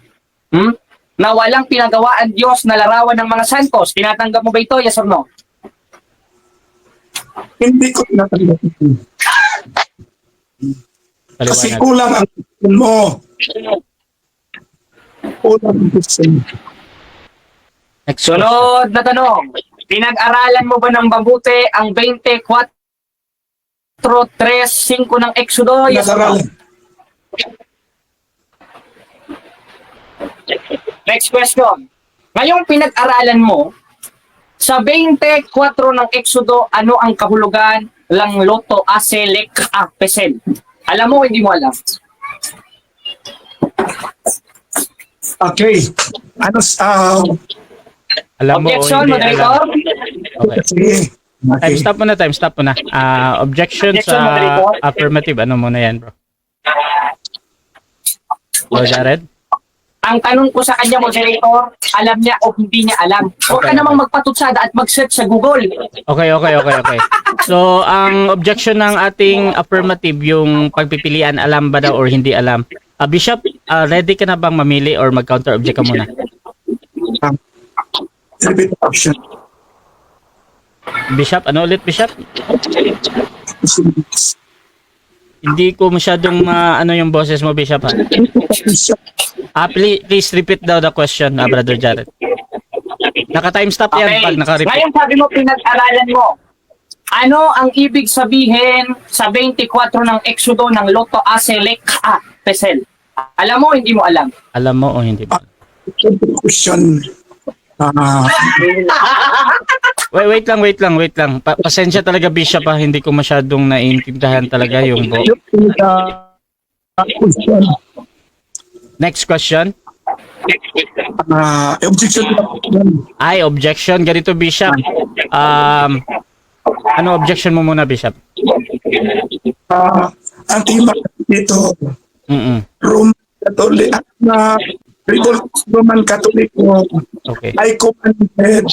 C: na walang pinagawa ang Diyos na larawan ng mga santos. Tinatanggap mo ba ito? Yes or no?
D: Hindi ko tinatanggap ito. Kasi
B: Paliwanag.
D: kulang ang question mo. unang question.
B: Next question.
C: Sunod na tanong. Pinag-aralan mo ba ng mabuti ang 24:3-5 ng Exodo? Yes or no?
D: Nag-aralan.
C: Next question. Ngayong pinag-aralan mo, sa 24 ng Exodo, ano ang kahulugan ng Loto Aselek Pesel? Alam mo, hindi mo alam.
D: Okay. Ano
B: Alam mo o
C: Objection,
B: hindi
C: moderator?
B: alam. Okay.
D: sige.
B: Time stop muna. Objection
C: Objection,
B: sa
C: moderator.
B: affirmative. Ano muna yan, bro? Bro Jared?
C: Ang tanong ko sa kanya, moderator, alam niya o hindi niya alam. Huwag ka
B: Okay.
C: namang magpatutsada at mag-search sa Google.
B: Okay. So, ang objection ng ating affirmative, yung pagpipilian, alam ba daw or hindi alam? Bishop, ready ka na bang mamili or mag-counter object ka muna?
D: Repeat the option.
B: Bishop, ano ulit, Bishop? Hindi ko masyadong ano yung boses mo, Bishop, ha? Please repeat daw the question, Brother Jared. Naka-time stop yan pag naka-repeat.
C: Ngayon sabi mo, pinag-aralan mo. Ano ang ibig sabihin sa 24 ng Exodo ng Loto Aselek Pesel? Alam mo, hindi mo alam.
B: Alam mo o hindi ba?
D: Question.
B: Wait lang. Pasensya talaga, Bishop, ha? Hindi ko masyadong naiintindihan talaga yung
D: Question.
B: Next question.
D: Objection.
B: Ay, objection. Ganito, Bishop. Ano objection mo muna, Bishop?
D: Ang tema dito, Roman Catholic, Roman Catholic
B: Okay.
D: ay commanded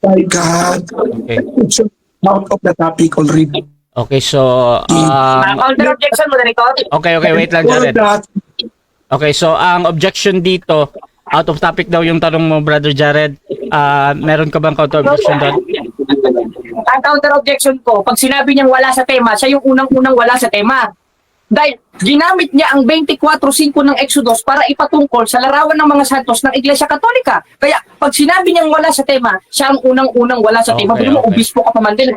D: by God.
B: Okay.
D: It's out of the topic already.
B: Okay, so
C: Counter objection, moderator.
B: okay, wait lang,
D: For
B: Jared.
D: that,
B: Okay, so ang objection dito, out of topic daw yung tanong mo, Brother Jared. Meron ka bang counter objection doon?
C: Ang counter objection ko, pag sinabi niyang wala sa tema, siya yung unang-unang wala sa tema. Dahil ginamit niya ang 24:5 ng Exodus para ipatungkol sa larawan ng mga santos ng Iglesia Katolika. Kaya pag sinabi niyang wala sa tema, siya ang unang-unang wala sa tema.
B: Okay,
C: Bili mo,
B: okay.
C: obispo ka pa man din.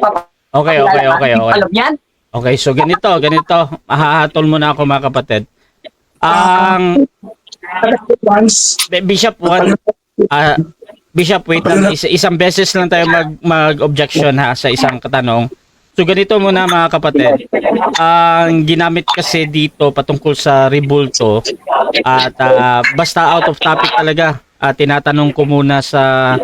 B: Okay.
C: Alam niyan?
B: Okay, so ganito. Hahatol mo na ako, mga kapatid. Ang
D: once,
B: Bishop, Bishop, wait lang. Isang beses lang tayo mag-objection ha sa isang katanong. So ganito muna, mga kapatid. Ang ginamit kasi dito patungkol sa rebulto at basta out of topic talaga. Tinatanong ko muna sa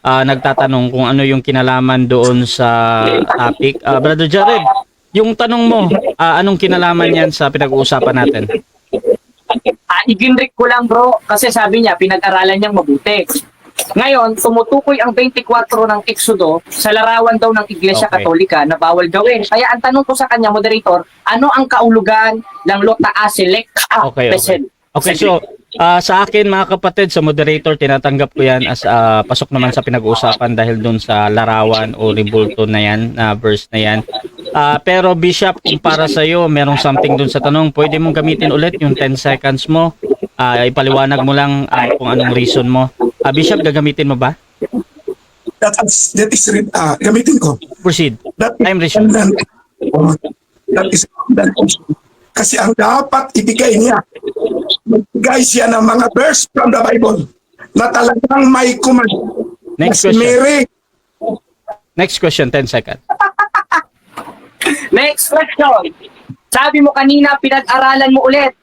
B: nagtatanong kung ano yung kinalaman doon sa topic. Brother Jared, yung tanong mo, anong kinalaman yan sa pinag-uusapan natin?
C: Iginrik ko lang, bro, kasi sabi niya, pinag-aralan niyang mabuti. Ngayon, tumutukoy ang 24 ng Exodo sa larawan daw ng Iglesia
B: Okay.
C: Katolika na bawal gawin. Kaya ang tanong ko sa kanya, moderator, ano ang kaulugan ng Lota Aselek Pesel?
B: Okay, so sa akin, mga kapatid, sa moderator, tinatanggap ko yan as pasok naman sa pinag-uusapan dahil dun sa larawan o rebulto na yan, na verse na yan. Pero Bishop, kung para sa iyo, merong something dun sa tanong, pwede mong gamitin ulit yung 10 seconds mo. Ipaliwanag mo lang kung anong reason mo. Bishop, gagamitin mo ba?
D: that is gamitin ko.
B: Proceed.
D: That
B: Time resume.
D: That is kasi ang dapat ibigay niya, magbigay siya ng mga verse from the Bible na talagang may command.
B: Next
D: Si
B: question.
D: Mary,
B: Next question, 10 seconds.
C: Next question. Sabi mo kanina, pinag-aralan mo ulit.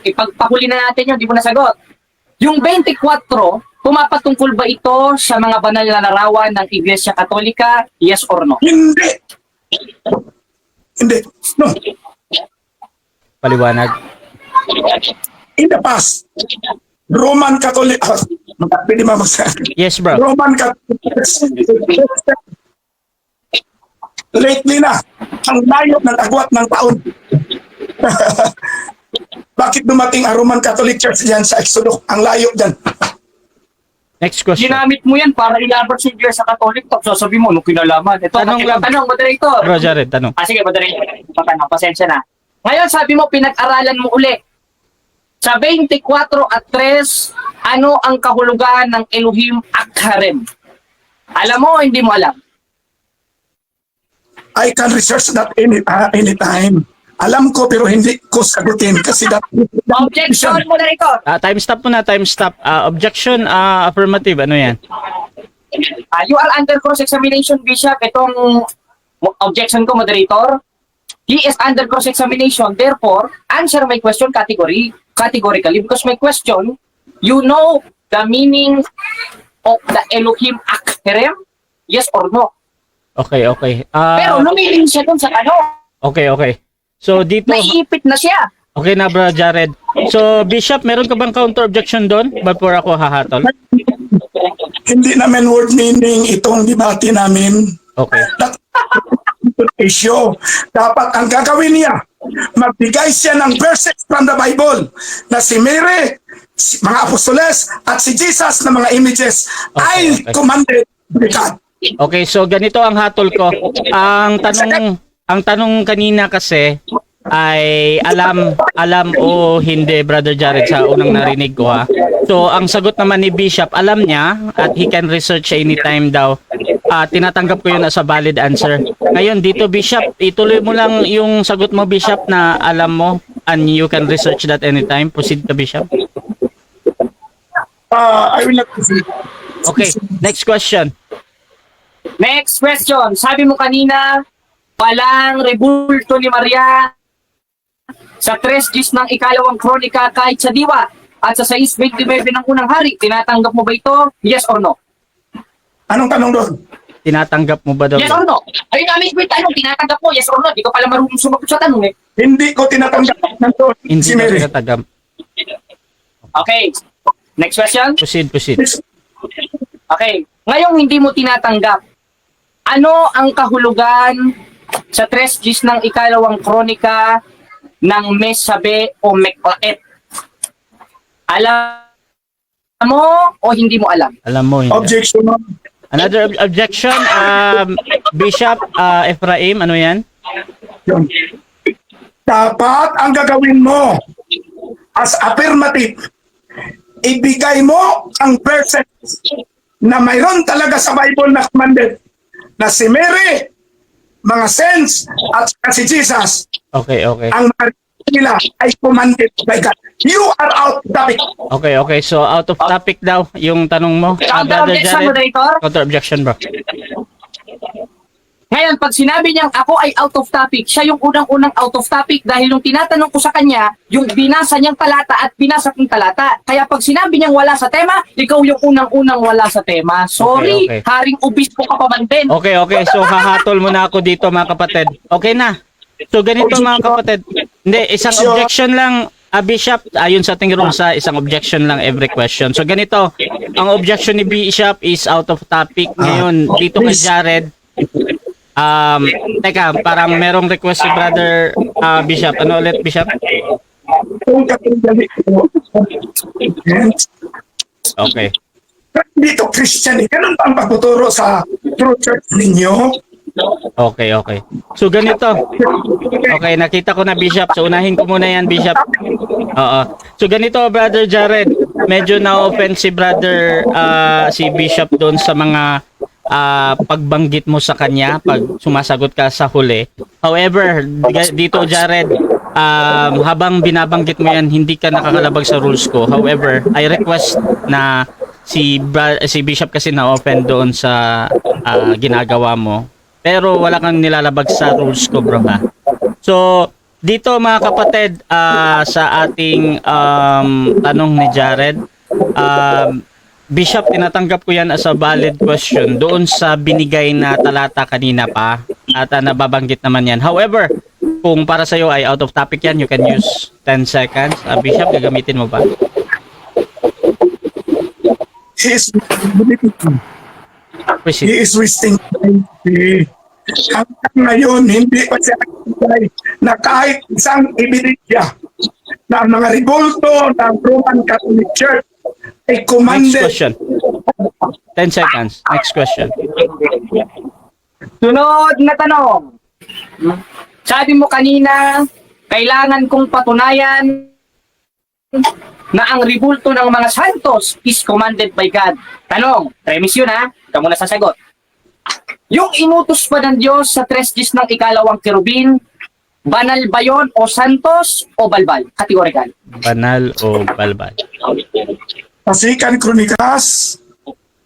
C: Ipagpahuli na natin yun, di mo nasagot. Yung 24, pumapatungkol ba ito sa mga banal na larawan ng Iglesia Katolika? Yes or no?
D: hindi. Hindi. No.
B: Paliwanag.
D: In the past, Roman Catholic, pwede ba
B: Yes, bro.
D: Roman Catholic, lately na, ang layo ng agwat ng taon. Bakit dumating ang Roman Catholic Church diyan sa Exodus? Ang layo dyan.
B: Next question.
C: Ginamit mo yan para ilaban sa Iglesia Katolika. Tapos sasabihin mo, nung kinalaman. Ito,
B: Tanong lang.
C: tanong, moderator.
B: Bro Jared, tanong.
C: Sige, moderator. Patanong, pasensya na. Ngayon, sabi mo, pinag-aralan mo uli. Sa 24 at 3, ano ang kahulugan ng Elohim Akharem? Alam mo o hindi mo alam?
D: I can research that anytime. Alam ko pero hindi ko sagutin kasi that
C: Objection, moderator.
B: Time stop muna, time stop. Objection, affirmative, ano yan?
C: You are under cross-examination, Bishop. Itong objection ko, moderator. He is under cross-examination. Therefore, answer my question categorically because my question, you know the meaning of the Elohim Akherem? Yes or no?
B: Okay, okay.
C: Pero lumiling siya dun sa ano.
B: Okay, okay. So, dito,
C: Naiipit na siya.
B: okay na, Bro Jared. So, Bishop, meron ka bang counter-objection doon before ako hahatol?
D: hindi naman word meaning itong debate namin.
B: Okay.
D: That issue. Dapat ang gagawin niya, magbigay siya ng verses from the Bible na si Mary, mga apostoles, at si Jesus na mga images ay
B: Okay.
D: commanded by God.
B: Okay, so ganito ang hatol ko. Ang tanong kanina kasi ay alam o hindi, Brother Jared, sa unang narinig ko ha. So ang sagot naman ni Bishop, alam niya at he can research anytime daw. Tinatanggap ko yun as a valid answer. Ngayon dito, Bishop, ituloy mo lang yung sagot mo, Bishop, na alam mo and you can research that anytime. Proceed ka, Bishop.
D: I will not proceed.
B: Okay, next question.
C: Next question. Sabi mo kanina, walang rebulto ni Maria sa 3 gis ng ikalawang kronika kahit sa diwa at sa 6:29 ng unang hari. Tinatanggap mo ba ito? Yes or no?
D: Anong tanong doon?
B: Tinatanggap mo ba daw?
C: Yes or no? Ayun namin ko yung tanong, tinatanggap mo, yes or no? Di ko pala marunong sumagot sa tanong eh.
D: Hindi ko tinatanggap ng doon
B: Hindi
D: si
B: daw
D: Mary.
B: tinatanggap.
C: Okay. Next question.
B: Proceed.
C: Okay. Ngayong hindi mo tinatanggap, ano ang kahulugan sa 3 gis ng ikalawang kronika ng Mesabe o Meklaet? Alam mo o hindi mo alam?
B: Alam mo, hindi.
D: Objection.
B: Another objection, Bishop Ephraim, ano yan?
D: Yun. Dapat ang gagawin mo as affirmative, ibigay mo ang verses na mayroon talaga sa Bible na commanded na si Mary, mga saints, at saka si Jesus,
B: Okay.
D: ang mga nila ay commanded by God. You are out of topic.
B: Okay. So, out of topic daw yung tanong mo.
C: Counter
B: Brother
C: objection,
B: Jared.
C: moderator.
B: Counter objection, bro.
C: Ngayon, pag sinabi niyang ako ay out of topic, siya yung unang-unang out of topic dahil nung tinatanong ko sa kanya, yung binasa niyang talata at binasa kong talata. Kaya pag sinabi niyang wala sa tema, ikaw yung unang-unang wala sa tema. Sorry,
B: Okay.
C: haring obispo ka pa man din.
B: Okay. So, hahatol mo na ako dito, mga kapatid. Okay na. So, ganito, mga kapatid. Hindi, isang objection lang, Bishop, ayon sa ating rules, isang objection lang every question. So, ganito. Ang objection ni Bishop is out of topic. Ngayon, dito kay Jared, teka, parang merong request si Brother Bishop. Ano ulit, Bishop?
D: Kung katingali ko,
B: Okay.
D: dito Christian, ganun ba ang pagtuturo sa true church ninyo?
B: Okay. So, ganito. Okay, nakita ko na, Bishop. So, unahin ko muna yan, Bishop. Oo. So, ganito, Brother Jared. Medyo na-offend si Brother, si Bishop doon sa mga pagbanggit mo sa kanya pag sumasagot ka sa huli. However, dito, Jared, habang binabanggit mo yan, hindi ka nakakalabag sa rules ko. However, I request na si Bishop kasi na-offend doon sa ginagawa mo. Pero wala kang nilalabag sa rules ko, bro, ha? So, dito mga kapatid, sa ating tanong ni Jared, Bishop, tinatanggap ko yan as a valid question doon sa binigay na talata kanina pa at nababanggit naman yan. However, kung para sa'yo ay out of topic yan, you can use 10 seconds. Bishop, gagamitin mo ba?
D: He is
B: Proceed.
D: wasting time. Hanggang ngayon, hindi pa siya nagbigay na kahit isang ebidensya na ang mga rebulto ng Roman Catholic Church ay
B: Next
D: commanded.
B: question. 10 seconds. Next question.
C: Sunod na tanong. Sabi mo kanina, kailangan kong patunayan na ang ribulto ng mga santos is commanded by God? Tanong, premise yun ha, ikaw muna sasagot. Yung inutos pa ng Diyos sa 3 gis ng ikalawang kerubin, banal ba yun o santos o balbal? Categorical.
B: Banal o balbal?
D: Pasikan Kronikas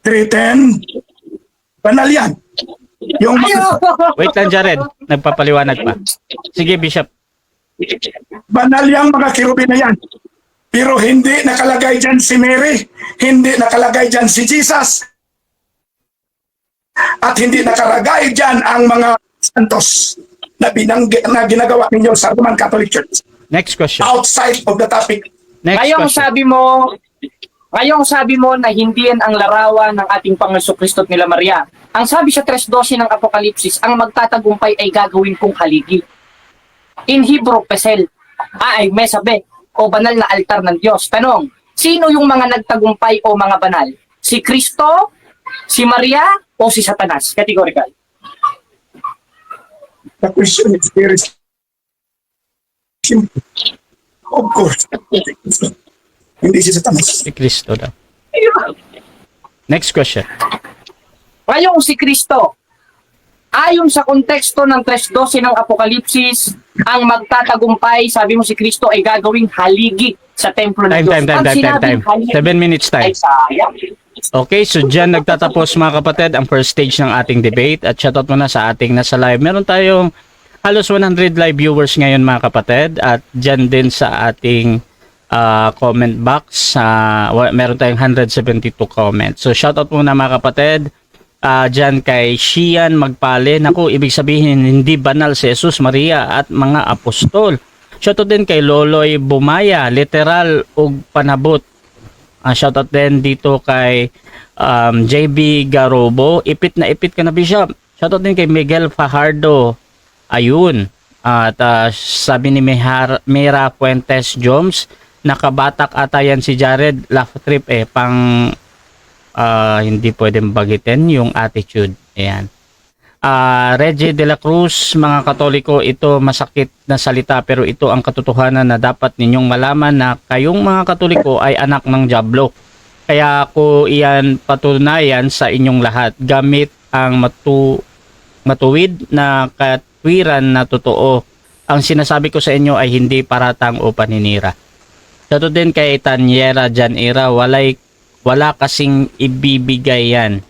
D: 3:10, banal yan. Yung
C: Ayo!
B: Wait lang, Jared. Nagpapaliwanag pa. Sige, Bishop.
D: banal yang mga kirubin na yan. Pero hindi nakalagay dyan si Mary, hindi nakalagay dyan si Jesus, at hindi nakalagay dyan ang mga santos na, na ginagawa ninyo sa Roman Catholic Church.
B: Next question.
D: Outside of the topic.
B: Next
C: Ngayong
B: question.
C: sabi mo na hindi yan ang larawan ng ating Panginoon Kristo at nila Maria. Ang sabi sa 3:12 ng Apokalipsis, ang magtatagumpay ay gagawin kong haligi. In Hebrew, pesel. Ay, mesabe, o banal na altar ng Diyos. Tanong, sino yung mga nagtagumpay o mga banal? Si Kristo, si Maria, o si Satanas? Categorical.
D: The question is very simple. Of course. Hindi si Satanas.
B: Si Kristo daw. Next question.
C: Ngayong si Kristo, ayon sa konteksto ng 3:12 ng Apokalipsis, ang magtatagumpay, sabi mo si Kristo ay gagawing haligi sa templo ng Diyos. Ang sinabing haligi
B: 7 minutes
C: ay
B: time.
C: sayang.
B: Okay, so dyan nagtatapos mga kapatid ang first stage ng ating debate at shoutout muna sa ating nasa live. Meron tayong halos 100 live viewers ngayon mga kapatid at dyan din sa ating comment box, meron tayong 172 comments. So shoutout muna mga kapatid dyan kay Shian Magpale. Naku, ibig sabihin hindi banal si Jesus, Maria at mga apostol. Shoutout din kay Loloy Bumaya, literal ug panabot. Shoutout din dito kay JB Garobo, ipit na ipit ka na Bishop. Shoutout din kay Miguel Fajardo. Ayun. At sabi ni Mira Fuentes Jones, nakabatak ata yan si Jared, laugh trip pang hindi pwedeng bagitin yung attitude. Ayan. Reggie de la Cruz, mga Katoliko, ito masakit na salita pero ito ang katotohanan na dapat ninyong malaman na kayong mga Katoliko ay anak ng Diablo. Kaya ko iyan patunayan sa inyong lahat gamit ang matuwid na katwiran na totoo. Ang sinasabi ko sa inyo ay hindi paratang o paninira. Ito din kay Tanyera Janira, wala kasing ibibigay yan.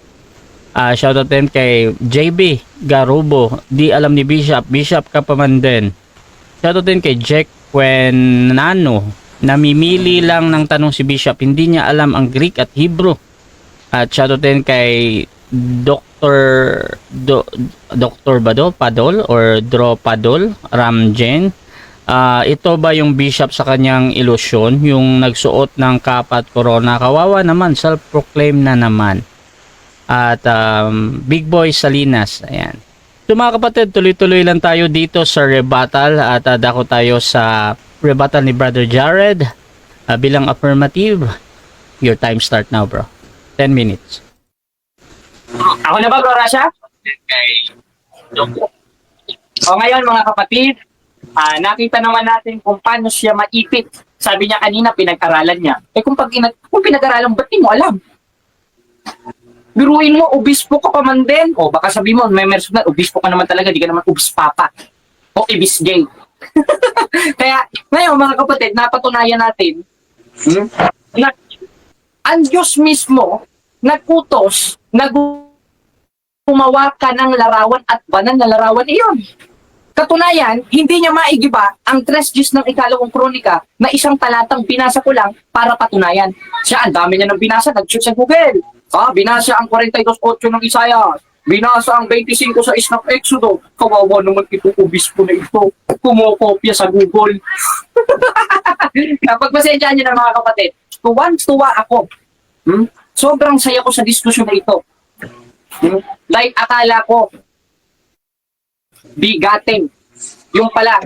B: Shoutout din kay JB Garubo, di alam ni Bishop ka pa man din. Shoutout din kay Jack Quenano, namimili lang ng tanong si Bishop, hindi niya alam ang Greek at Hebrew. At shoutout din kay Dr. Bado Padol or Dro Padol Ramjen. Ito ba yung Bishop sa kanyang ilusyon, yung nagsuot ng kapat corona? Kawawa naman, self-proclaim na naman. At Big Boy Salinas, ayan. So mga kapatid, tuloy-tuloy lang tayo dito sa rebuttal at dako tayo sa rebuttal ni Brother Jared bilang affirmative. Your time start now, bro. 10 minutes.
C: Ako na ba, Bro Rasha? O ngayon mga kapatid, nakita naman natin kung paano siya maipit. Sabi niya kanina, pinag-aralan niya. Kung pinag-aralan, ba't di mo alam? Biruin mo, obispo ka pa man din. O baka sabi mo, may merso na, obispo ka naman talaga, di ka naman obispapa. O ibisgay. Kaya, ngayon mga kapatid, napatunayan natin na ang Diyos mismo nagkutos na gumawa ka ng larawan at banal na larawan iyon. Katunayan, hindi niya maigiba ang 3 gis ng ikalawang kronika na isang talatang binasa ko lang para patunayan. Siya, ang dami niya ng binasa, nag-search sa Google. Binasa ang 42:8 ng Isaiah. Binasa ang 25:6 ng Exodo. Kawawa naman itong obispo na ito. Kumokopya sa Google. Kapag pasensyahan niyo na mga kapatid, tuwan-tuwa ako. Sobrang saya ko sa diskusyon na ito. Like akala ko, bigatin. Yung pala,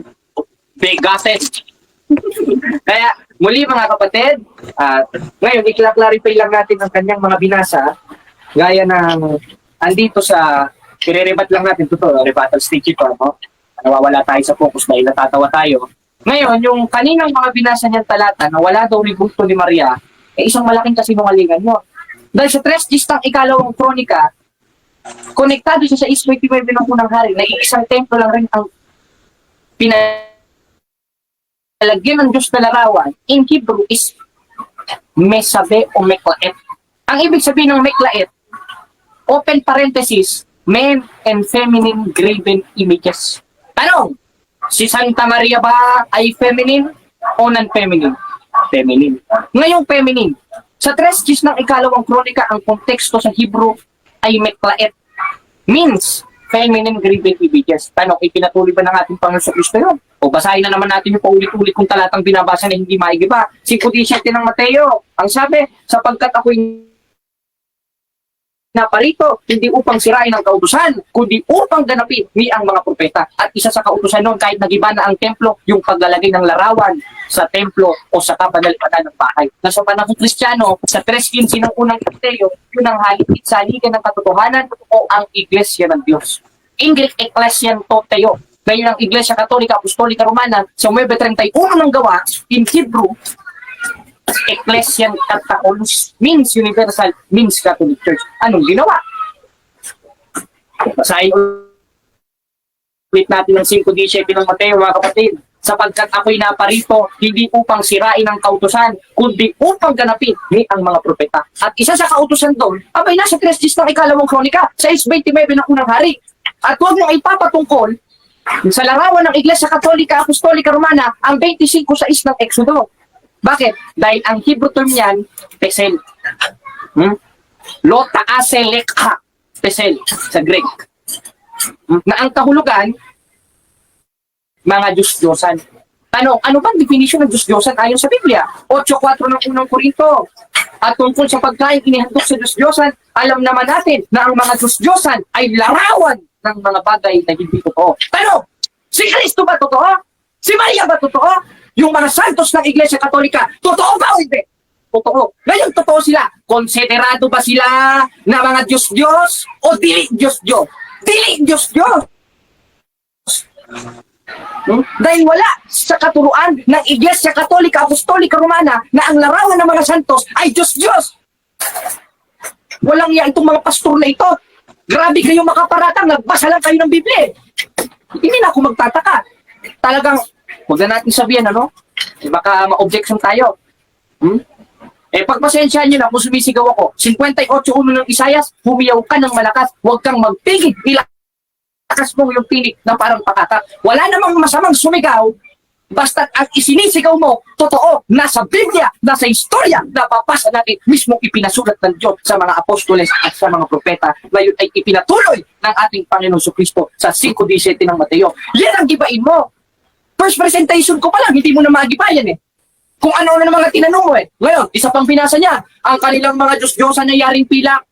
C: bigatin. Kaya, muli mga kapatid, ngayon, i-clarify lang natin ang kanyang mga binasa. Gaya ng, andito sa, i-rebat lang natin ito, rebuttal stage ito, no? Nawawala tayo sa focus dahil natatawa tayo. Ngayon, yung kaninang mga binasa niyang talata na wala daw ribulto ni Maria, isang malaking kasinungalingan yun. Dahil sa 3 ng ikalawang kronika, konektado siya sa 6:29 ng unang hari, na isang templo lang rin ang pinalagyan ng Diyos na larawan. In Hebrew is mesabe o meklaet. Ang ibig sabihin ng meklaet, open parenthesis, men and feminine graven images. Tanong, si Santa Maria ba ay feminine o non-feminine? Feminine. Ngayong feminine, sa 3 ng ikalawang kronika, ang konteksto sa Hebrew ay meklaet. Means, feminine graven images. Tanong, ipinatuloy ba ng ating Panginoon sa Kristo yun? O basahin na naman natin yung paulit-ulit kung talatang binabasa na hindi maigiba. 5:17 ng Mateo, ang sabi, sapagkat ako'y naparito, hindi upang sirain ang kautusan, kundi upang ganapin ni ang mga propeta. At isa sa kautusan noon, kahit nagiba na ang templo, yung paglalagay ng larawan sa templo o sa kabanal-banal ng bahay. Na sa panahon Kristiyano, sa 3:15 ng unang Mateo, yun ang haligid sa haligan ng katotohanan o ang Iglesia ng Diyos. In Greek, Ecclesian Toteo. Ngayon ang Iglesia Katolika, Apostolika Romana, sa 9:31 ng gawa, in Hebrew, Ecclesian Catholicos means universal, means Catholic Church. Anong ginawa? Basahin ulit natin ng 5:17 ng Mateo, mga kapatid. Sapagkat ako'y naparito, hindi upang sirain ang kautusan, kundi upang ganapin ni ang mga propeta. At isa sa kautusan doon, abay nasa 3 ng ikalawang kronika, sa 6:29 ng unang hari. At huwag mong ipapatungkol sa larawan ng Iglesia Katolika, Apostolika Romana, ang 25:6 ng Exodo. Bakit? Dahil ang Hebrew term niyan, pesel. Lo taase lekha. Pesel sa Greek. Na ang kahulugan, mga Diyos-Diyosan. Ano bang definition ng Diyos-Diyosan ayon sa Biblia? 8:4 ng unang Korinto. At tungkol sa pagkain inihandog sa Diyos-Diyosan, alam naman natin na ang mga Diyos-Diyosan ay larawan ng mga bagay na hindi totoo. Si Kristo ba totoo? Si Maria ba totoo? Yung mga santos ng Iglesia Katolika, totoo ba o hindi? Totoo. Ngayon, totoo sila. Konsiderado ba sila na mga Diyos-Diyos o dili Diyos-Diyos? Dili Diyos-Diyos. Dahil wala sa katuruan ng Iglesia Katolika, Apostolika Romana na ang larawan ng mga santos ay Diyos-Diyos. Walang iya itong mga pastor na ito. Grabe kayo makaparatang, nagbasa lang kayo ng Biblia. Hindi na ako magtataka. Talagang, huwag na natin sabihin, baka ma-objection tayo. Pagpasensyahan nyo na kung sumisigaw ako. 58:1 ng Isayas, humiyaw ka ng malakas, huwag kang magpigil. Ilakas mo yung tinig na parang pakata. Wala namang masamang sumigaw, basta ang isinisigaw mo, totoo, nasa Biblia, nasa istorya, napapasa natin, mismo ipinasulat ng Diyos sa mga apostoles at sa mga propeta. Ngayon ay ipinatuloy ng ating Panginoon Kristo sa 5:17 ng Mateo. Yan ang gibain mo. First presentation ko pa lang, hindi mo na magibayan Kung ano na mga tinanong mo Ngayon, isa pang binasa niya, ang kanilang mga Diyos-Diyosan na yaring pilak.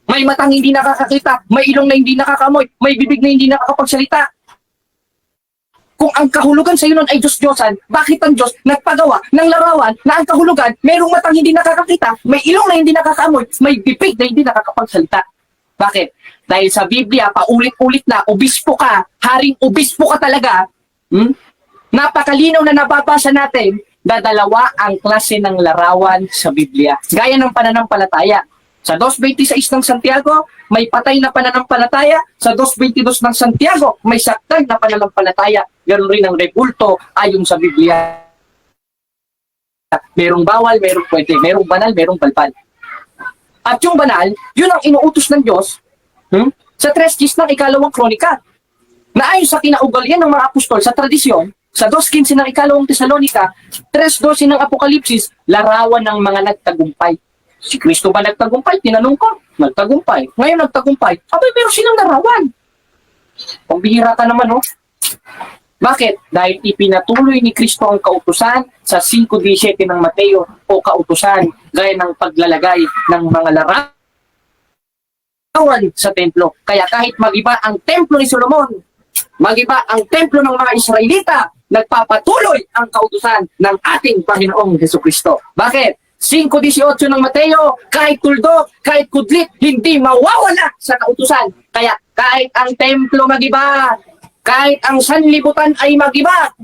C: May matang hindi nakakakita, may ilong na hindi nakakamoy, may bibig na hindi nakakapagsalita. Kung ang kahulugan sa iyo nun ay Diyos-Diyosan, bakit ang Diyos nagpagawa ng larawan na ang kahulugan, merong matang hindi nakakakita, may ilong na hindi nakakaamoy, may bibig na hindi nakakapagsalita? Bakit? Dahil sa Biblia, paulit-ulit na, obispo ka, haring obispo ka talaga, napakalinaw na nababasa natin, dadalawa ang klase ng larawan sa Biblia. Gaya ng pananampalataya. Sa 2:26 ng Santiago, may patay na pananampalataya. Sa 2:22 ng Santiago, may saktag na pananampalataya. Ganoon rin ang rebulto ayon sa Biblia. Merong bawal, merong pwede. Merong banal, merong balbal. At yung banal, yun ang inuutos ng Diyos sa 3 ng ikalawang kronika. Na ayon sa kinaugalian ng mga apostol sa tradisyon, sa 2:15 ng ikalawang Tesalonika, 3:12 ng Apokalipsis, larawan ng mga nagtagumpay. Si Kristo ba nagtagumpay? Tinanong ko. Nagtagumpay. Ngayon nagtagumpay. Abay, meron silang larawan. Pambihira ka naman, Bakit? Dahil ipinatuloy ni Kristo ang kautusan sa 5:17 ng Mateo o kautusan gaya ng paglalagay ng mga larawan sa templo. Kaya kahit magiba ang templo ni Solomon, magiba ang templo ng mga Israelita, nagpapatuloy ang kautusan ng ating Panginoong Jesucristo. Bakit? 5:18 ng Mateo, kahit tuldok, kahit kudlit, hindi mawawala sa kautusan. Kaya kahit ang templo magiba, kahit ang sanlibutan ay magiba,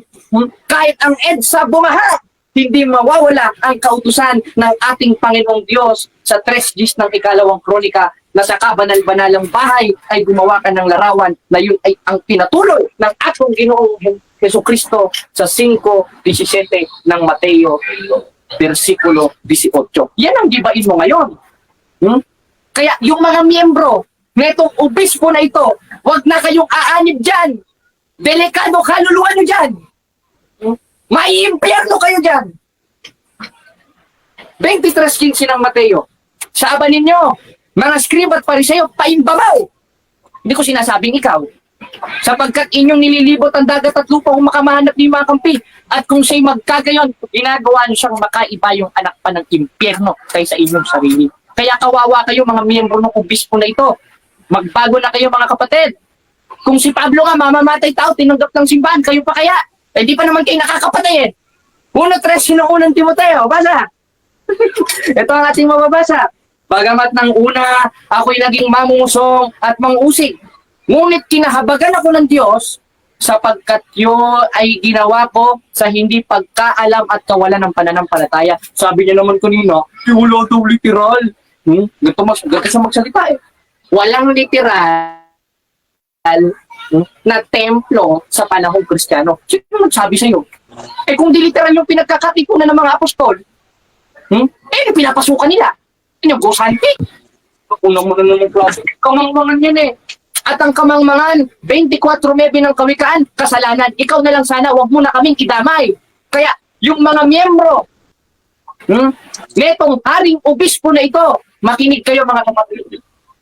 C: Kahit ang EDSA bumaha, hindi mawawala ang kautusan ng ating Panginoong Diyos sa 3 Gs ng ikalawang kronika na sa kabanal-banalang bahay ay gumawa ka ng larawan na yun ay ang pinatuloy ng atong Ginoong Jesucristo sa 5:17 ng Mateo, versikulo 18. Yan ang gibain mo ngayon. Kaya yung mga miyembro netong obispo na ito, wag na kayong aanib dyan. Delikado kaluluwa nyo dyan. Maiimpyerno kayo dyan. 23:15 ng Mateo. Sabi ninyo, mga skriba at pariseo, paimbabaw. Hindi ko sinasabing ikaw. Sapagkat inyong nililibot ang dagat at lupa kung makamahanap ni mga kampi. At kung siya'y magkagayon, ginagawa niyo siyang makaiba yung anak pa ng impyerno kaysa inyong sarili. Kaya kawawa kayo mga miyembro ng obispo na ito. Magbago na kayo mga kapatid. Kung si Pablo nga mamamatay tao, tinanggap ng simbahan, kayo pa kaya? Eh di pa naman kayo nakakapatay eh. 1:13 ng unang Timoteo, basa. Ito ang ating mababasa. Bagamat ng una, ako'y naging mamusong at mangusig. Ngunit kinahabagan ako ng Diyos sapagkat yun ay ginawa ko sa hindi pagkaalam at kawalan ng pananampalataya. Sabi niya naman kanina, wala daw literal. Ganito kasi magsalita eh. Walang literal na templo sa panahong Kristiyano. Sino nagsabi sa'yo? Eh kung di literal yung pinagkakatipunan ng mga apostol, eh pinapasukan nila. Yung gosanti. Unang muna naman klase. Kamangmangan yan eh. At ang kamangmangan, 24:9 ng kawikaan, kasalanan. Ikaw na lang sana, wag mo na kaming idamay. Kaya yung mga miyembro, netong haring obispo na ito, makinig kayo mga kapatid.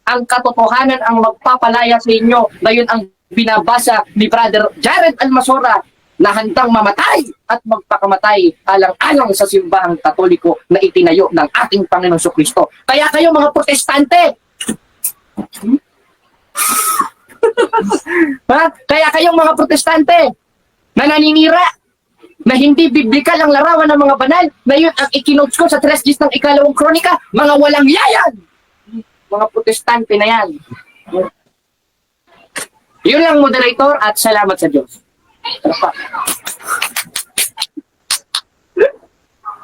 C: Ang katotohanan ang magpapalaya sa inyo. Ngayon ang binabasa ni Brother Jared Almasora na handang mamatay at magpakamatay alang-alang sa simbahang Katoliko na itinayo ng ating Panginoong Jesucristo. Kaya kayo mga protestante, kaya kayong mga protestante na naninira na hindi biblikal ang larawan ng mga banal na yun ang ikinotes ko sa 3 Gs ng ikalawang kronika, mga walang yayan! Mga protestante na yan. Yun lang, moderator, at salamat sa Diyos.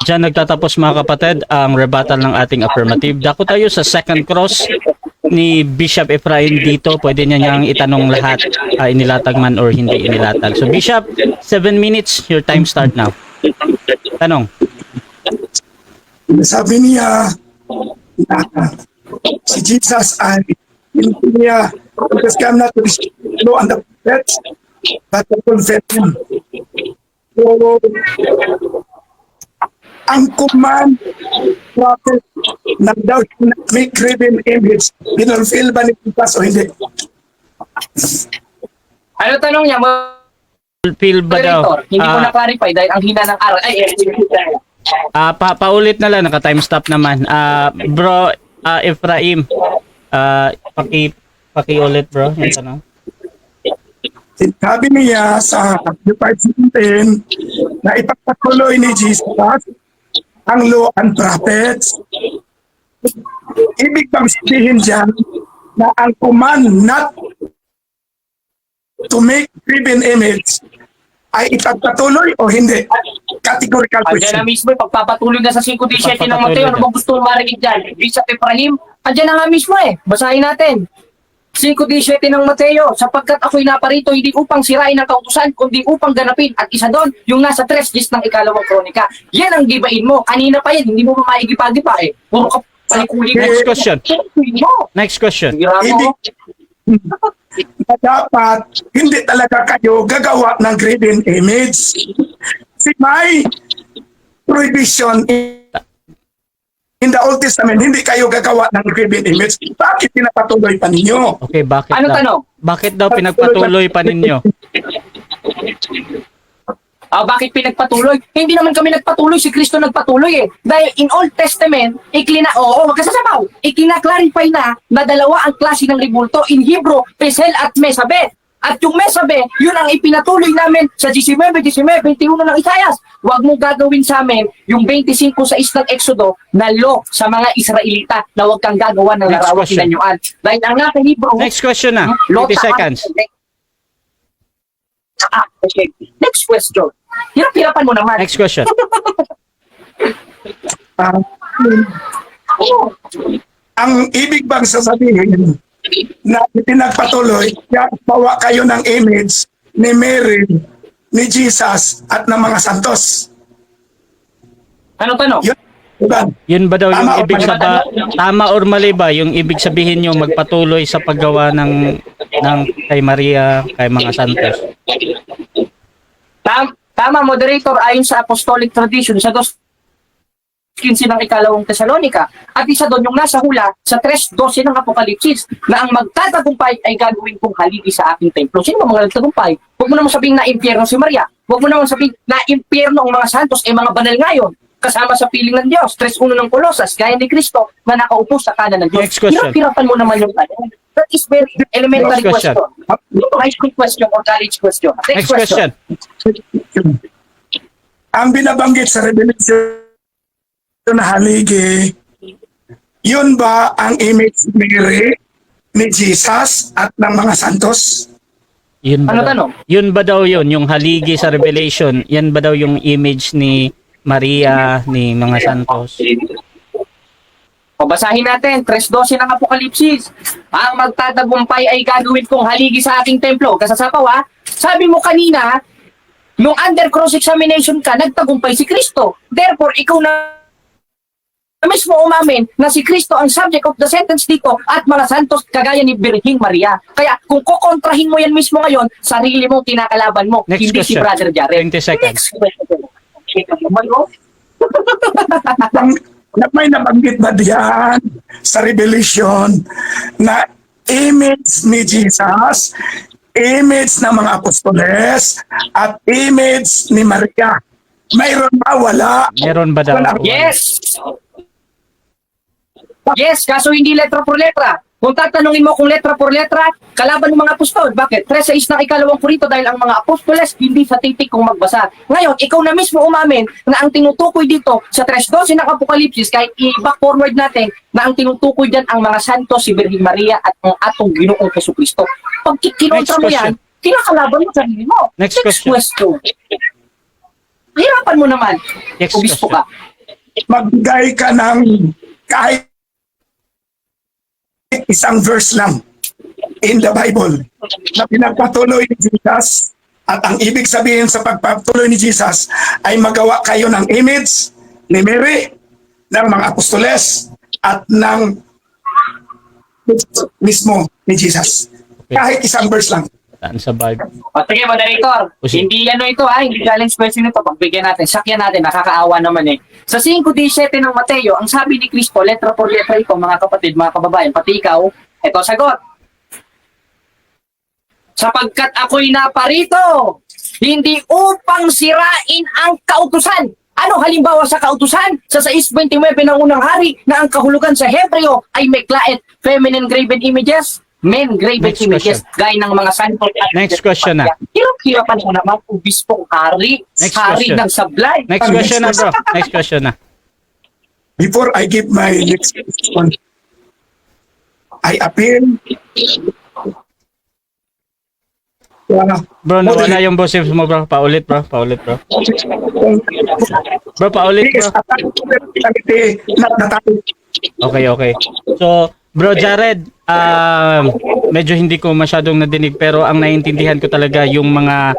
B: Diyan nagtatapos mga kapatid ang rebuttal ng ating affirmative. Dako tayo sa second cross ni Bishop Efrain dito. Pwede niya niyang itanong lahat, inilatag man or hindi inilatag. So Bishop, 7 minutes, your time start now. Tanong.
D: Sabi niya na si Jesus ay hindi niya because come not to the law and the prophets but to confess him. So, ang command prophet na daw make graven image, binulfill ba ni Jesus o hindi?
C: Ano tanong niya,
B: Feel ba daw?
C: moderator? Hindi ko na-clarify dahil ang hina ng aral.
B: Paulit na lang, naka-time stop naman. Bro, Efraim, paki-ulit bro, yung tanong.
D: Sabi niya sa Matthew 5:17 na ipagpatuloy ni Jesus ang law and prophets. Ibig bang sabihin dyan na ang command not to make graven image ay ipagpatuloy o hindi? Categorical
C: Andiyan
D: question.
C: na mismo, pagpapatuloy na sa 5:17 ng Mateo. Ano bang gusto mo marinig dyan? Bishop Efraim, andiyan na nga mismo eh. Basahin natin. 5:17 ng Mateo, sapagkat ako'y naparito hindi upang sirain ang kautusan, kundi upang ganapin. At isa doon, yung nasa 3 Gs ng ikalawang kronika. Yan ang gibain mo. Kanina pa yan, hindi mo maigipa-gipa eh. Puro ka palikuli.
B: Next question. Next question.
D: Ibig na dapat hindi talaga kayo gagawa ng graven image. Si may prohibition in the Old Testament, hindi kayo gagawa ng graven image. Bakit pinapatuloy pa ninyo?
B: Okay, bakit
C: Ano
B: daw?
C: tanong?
B: Bakit daw pinagpatuloy pa ninyo?
C: Bakit pinagpatuloy? Hindi naman kami nagpatuloy, si Kristo nagpatuloy eh. Dahil in Old Testament, magkasasabaw, ikina-clarify na dalawa ang klase ng ribulto, in Hebrew, Pesel at Mesabe. At yung Mesabe, yun ang ipinatuloy namin sa 19:21 ng Isaias. Huwag mo gagawin sa amin yung 25:6 ng Exodo na law sa mga Israelita na huwag kang gagawa ng
B: Next
C: larawang
B: question.
C: pinanyuan. Dahil ang nasa Hebrew,
B: Next question na.
C: law
B: 20
C: sa-
B: seconds.
C: Okay. Next question. Hirap-hirapan mo naman.
B: Next question.
D: Ah, ang ibig bang sasabihin na pinagpatuloy, kaya bawa kayo ng image ni Mary, ni Jesus, at ng mga santos?
C: Anong tanong?
D: Yun, diba?
B: Yun ba daw yung
D: Tama o
B: ibig
D: mali?
B: tama or mali ba yung ibig sabihin nyo magpatuloy sa paggawa ng kay Maria, kay mga santos?
C: Tama, moderator, ayon sa apostolic tradition sa 2:15 ng ikalawang Tesalonika. At isa doon yung nasa hula sa 3:12 ng Apokalipsis na ang magtatagumpay ay gagawin kong haligi sa aking templo. Sino ba mga nagtagumpay? Huwag mo naman sabihin na impyerno si Maria. Huwag mo naman sabihin na impyerno ang mga santos ay mga banal ngayon kasama sa piling ng Diyos. 3:1 ng Kolosas, gaya ni Kristo na nakaupo sa kanan ng Diyos.
B: Next question.
C: Hirap-hirapan mo naman yung tanong. That is very elementary
B: Next question.
C: question. High school question or college question.
B: Next question.
D: Ang binabanggit sa Revelation na haligi, yun ba ang image ni Mary, ni Jesus, at ng mga santos?
B: Yun ba
C: Ano
B: daw?
C: tanong?
B: Yun ba daw yun, yung haligi sa Revelation, yan ba daw yung image ni Maria, ni mga santos?
C: O basahin natin, 3:12 ng Apokalipsis. Ang magtatagumpay ay gagawin kong haligi sa aking templo. Kasasapaw ha? Sabi mo kanina, nung under cross-examination ka, nagtagumpay si Kristo. Therefore, ikaw na mismo umamin na si Kristo ang subject of the sentence dito at mga santos kagaya ni Birhing Maria. Kaya kung kukontrahin mo yan mismo ngayon, sarili mong kinakalaban mo,
B: Next
C: hindi si
B: question.
C: Brother Jared.
B: 20 seconds.
C: Next question.
D: May nabanggit ba diyan sa Revelation na image ni Jesus, image ng mga apostoles, at image ni Maria? Mayroon ba? Wala?
B: Meron ba daw?
D: Wala.
C: Yes! Yes, kaso hindi letra por letra. Kung tatanungin mo kung letra por letra, kalaban ng mga apostol. Bakit? 3:6 ng ikalawang Korinto dahil ang mga apostoles hindi sa titik kung magbasa. Ngayon, ikaw na mismo umamin na ang tinutukoy dito sa 3:12 ng Apokalipsis, kahit i-back forward natin, na ang tinutukoy dyan ang mga santos, si Virgin Maria at ang atong Ginoong Jesucristo. Pag kinontra mo yan, kinakalaban mo sa sarili mo.
B: Next question.
C: Hirapan mo naman.
B: Next
C: Obispo
B: question.
C: ka.
D: Magbigay ka ng kahit isang verse lang in the Bible na pinagpatuloy ni Jesus, at ang ibig sabihin sa pagpatuloy ni Jesus ay magawa kayo ng image ni Mary, ng mga apostoles, at ng mismo ni Jesus. Kahit isang verse lang.
B: Saan sa Bible?
C: O sige, moderator.
B: O, sige.
C: Hindi ano ito ha, hindi challenge question ito. Pagbigyan natin, sakyan natin, nakakaawa naman eh. Sa 5:17 ng Mateo, ang sabi ni Kristo, letra por letra ito, mga kapatid, mga kababayan, pati ikaw, ito sagot. Sapagkat ako'y naparito, hindi upang sirain ang kautusan. Ano halimbawa sa kautusan? Sa 6:29 ng unang hari na ang kahulugan sa Hebreo ay meklait, feminine graven images, men graven
B: Next
C: images,
B: question.
C: gaya ng mga santos.
B: Next question na.
C: Hirap-hirapan mo naman, ubispong hari,
B: Next
C: hari
B: question.
C: ng sablay.
B: Next question na, bro. Next question na.
D: Before I give my next question, I appeal
B: Bro, nawala yung boses mo, bro. Paulit, bro. Paulit, bro. Bro, paulit, bro. Okay, okay. So, bro Jared, medyo hindi ko masyadong nadinig pero ang naiintindihan ko talaga yung mga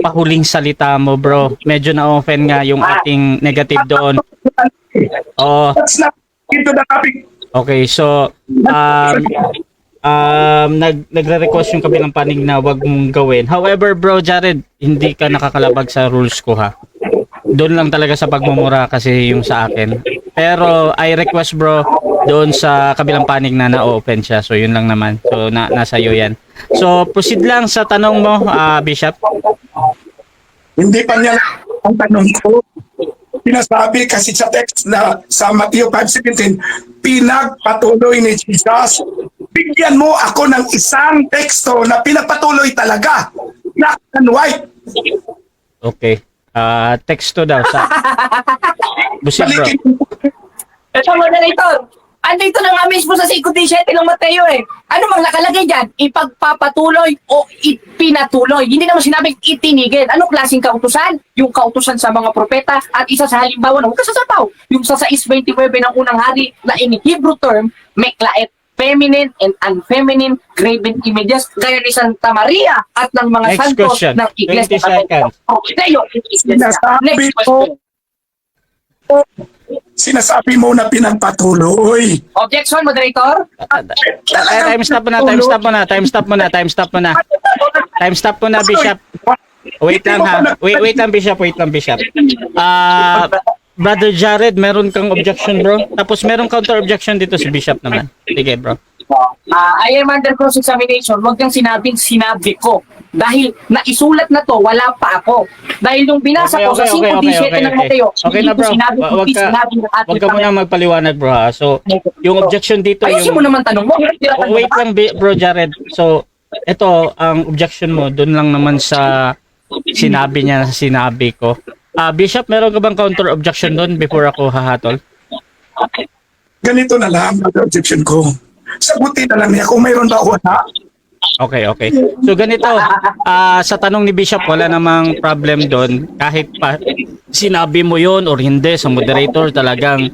B: pahuling salita mo, bro. Medyo na-offend nga yung ating negative doon. Oo.
D: That's not into the topic.
B: Okay, so nagre-request yung kabilang panig na wag mong gawin. However, bro Jared, hindi ka nakakalabag sa rules ko ha. Doon lang talaga sa pagmumura kasi yung sa akin. Pero I request bro doon sa kabilang panig na na-open siya. So yun lang naman. So nasa iyo yan. So proceed lang sa tanong mo, Bishop.
D: Hindi pa niya ang tanong ko. Pinasabi kasi sa text na sa Matthew 5:17, pinagpatuloy ni Jesus. Bigyan mo ako ng isang teksto na pinapatuloy talaga. Black and white.
B: Okay. Texto daw sa Busit bro.
D: Balikin mo.
C: Ito, moderator. Andito na nga mismo sa 5:17 ng Mateo eh. Ano mang nakalagay dyan? Ipagpapatuloy o ipinatuloy. Hindi naman sinabing itinigil. Anong klaseng kautusan? Yung kautusan sa mga propeta at isa sa halimbawa na huwag ka sasapaw. Yung sa 6:29 ng unang hari na in Hebrew term, meklaet, feminine and unfeminine graven images gaya ni Santa Maria at ng mga
B: Next
C: santos
B: question.
C: ng Iglesia
B: 20 seconds.
D: Sinasabi ko, sinasabi mo na pinagpatuloy.
C: Objection, moderator?
B: Time stop muna, time stop muna, time stop muna, time stop muna. Time stop muna, Bishop. Wait lang ha. Wait lang, Bishop. Wait lang, Bishop. Brother Jared, meron kang objection, bro? Tapos meron counter objection dito si Bishop naman. Sige, bro.
C: I am under cross-examination. Huwag kang sinabing sinabi ko. Dahil naisulat na to, wala pa ako. Dahil nung binasa ko sa 5:17 ng Mateo,
B: Okay na, bro. Wag ka muna magpaliwanag, bro, ha. So, yung objection dito,
C: ayusin mo naman tanong mo.
B: Wait lang, bro Jared. So, ito, ang objection mo, dun lang naman sa sinabi niya, sa sinabi ko. Bishop, meron ka bang counter objection doon before ako hahatol?
D: Ganito na lang ang objection ko. Sagutin na lang niya kung mayroon ba o wala.
B: Okay, okay. So ganito, sa tanong ni Bishop, wala namang problem doon. Kahit pa sinabi mo yon or hindi sa moderator, talagang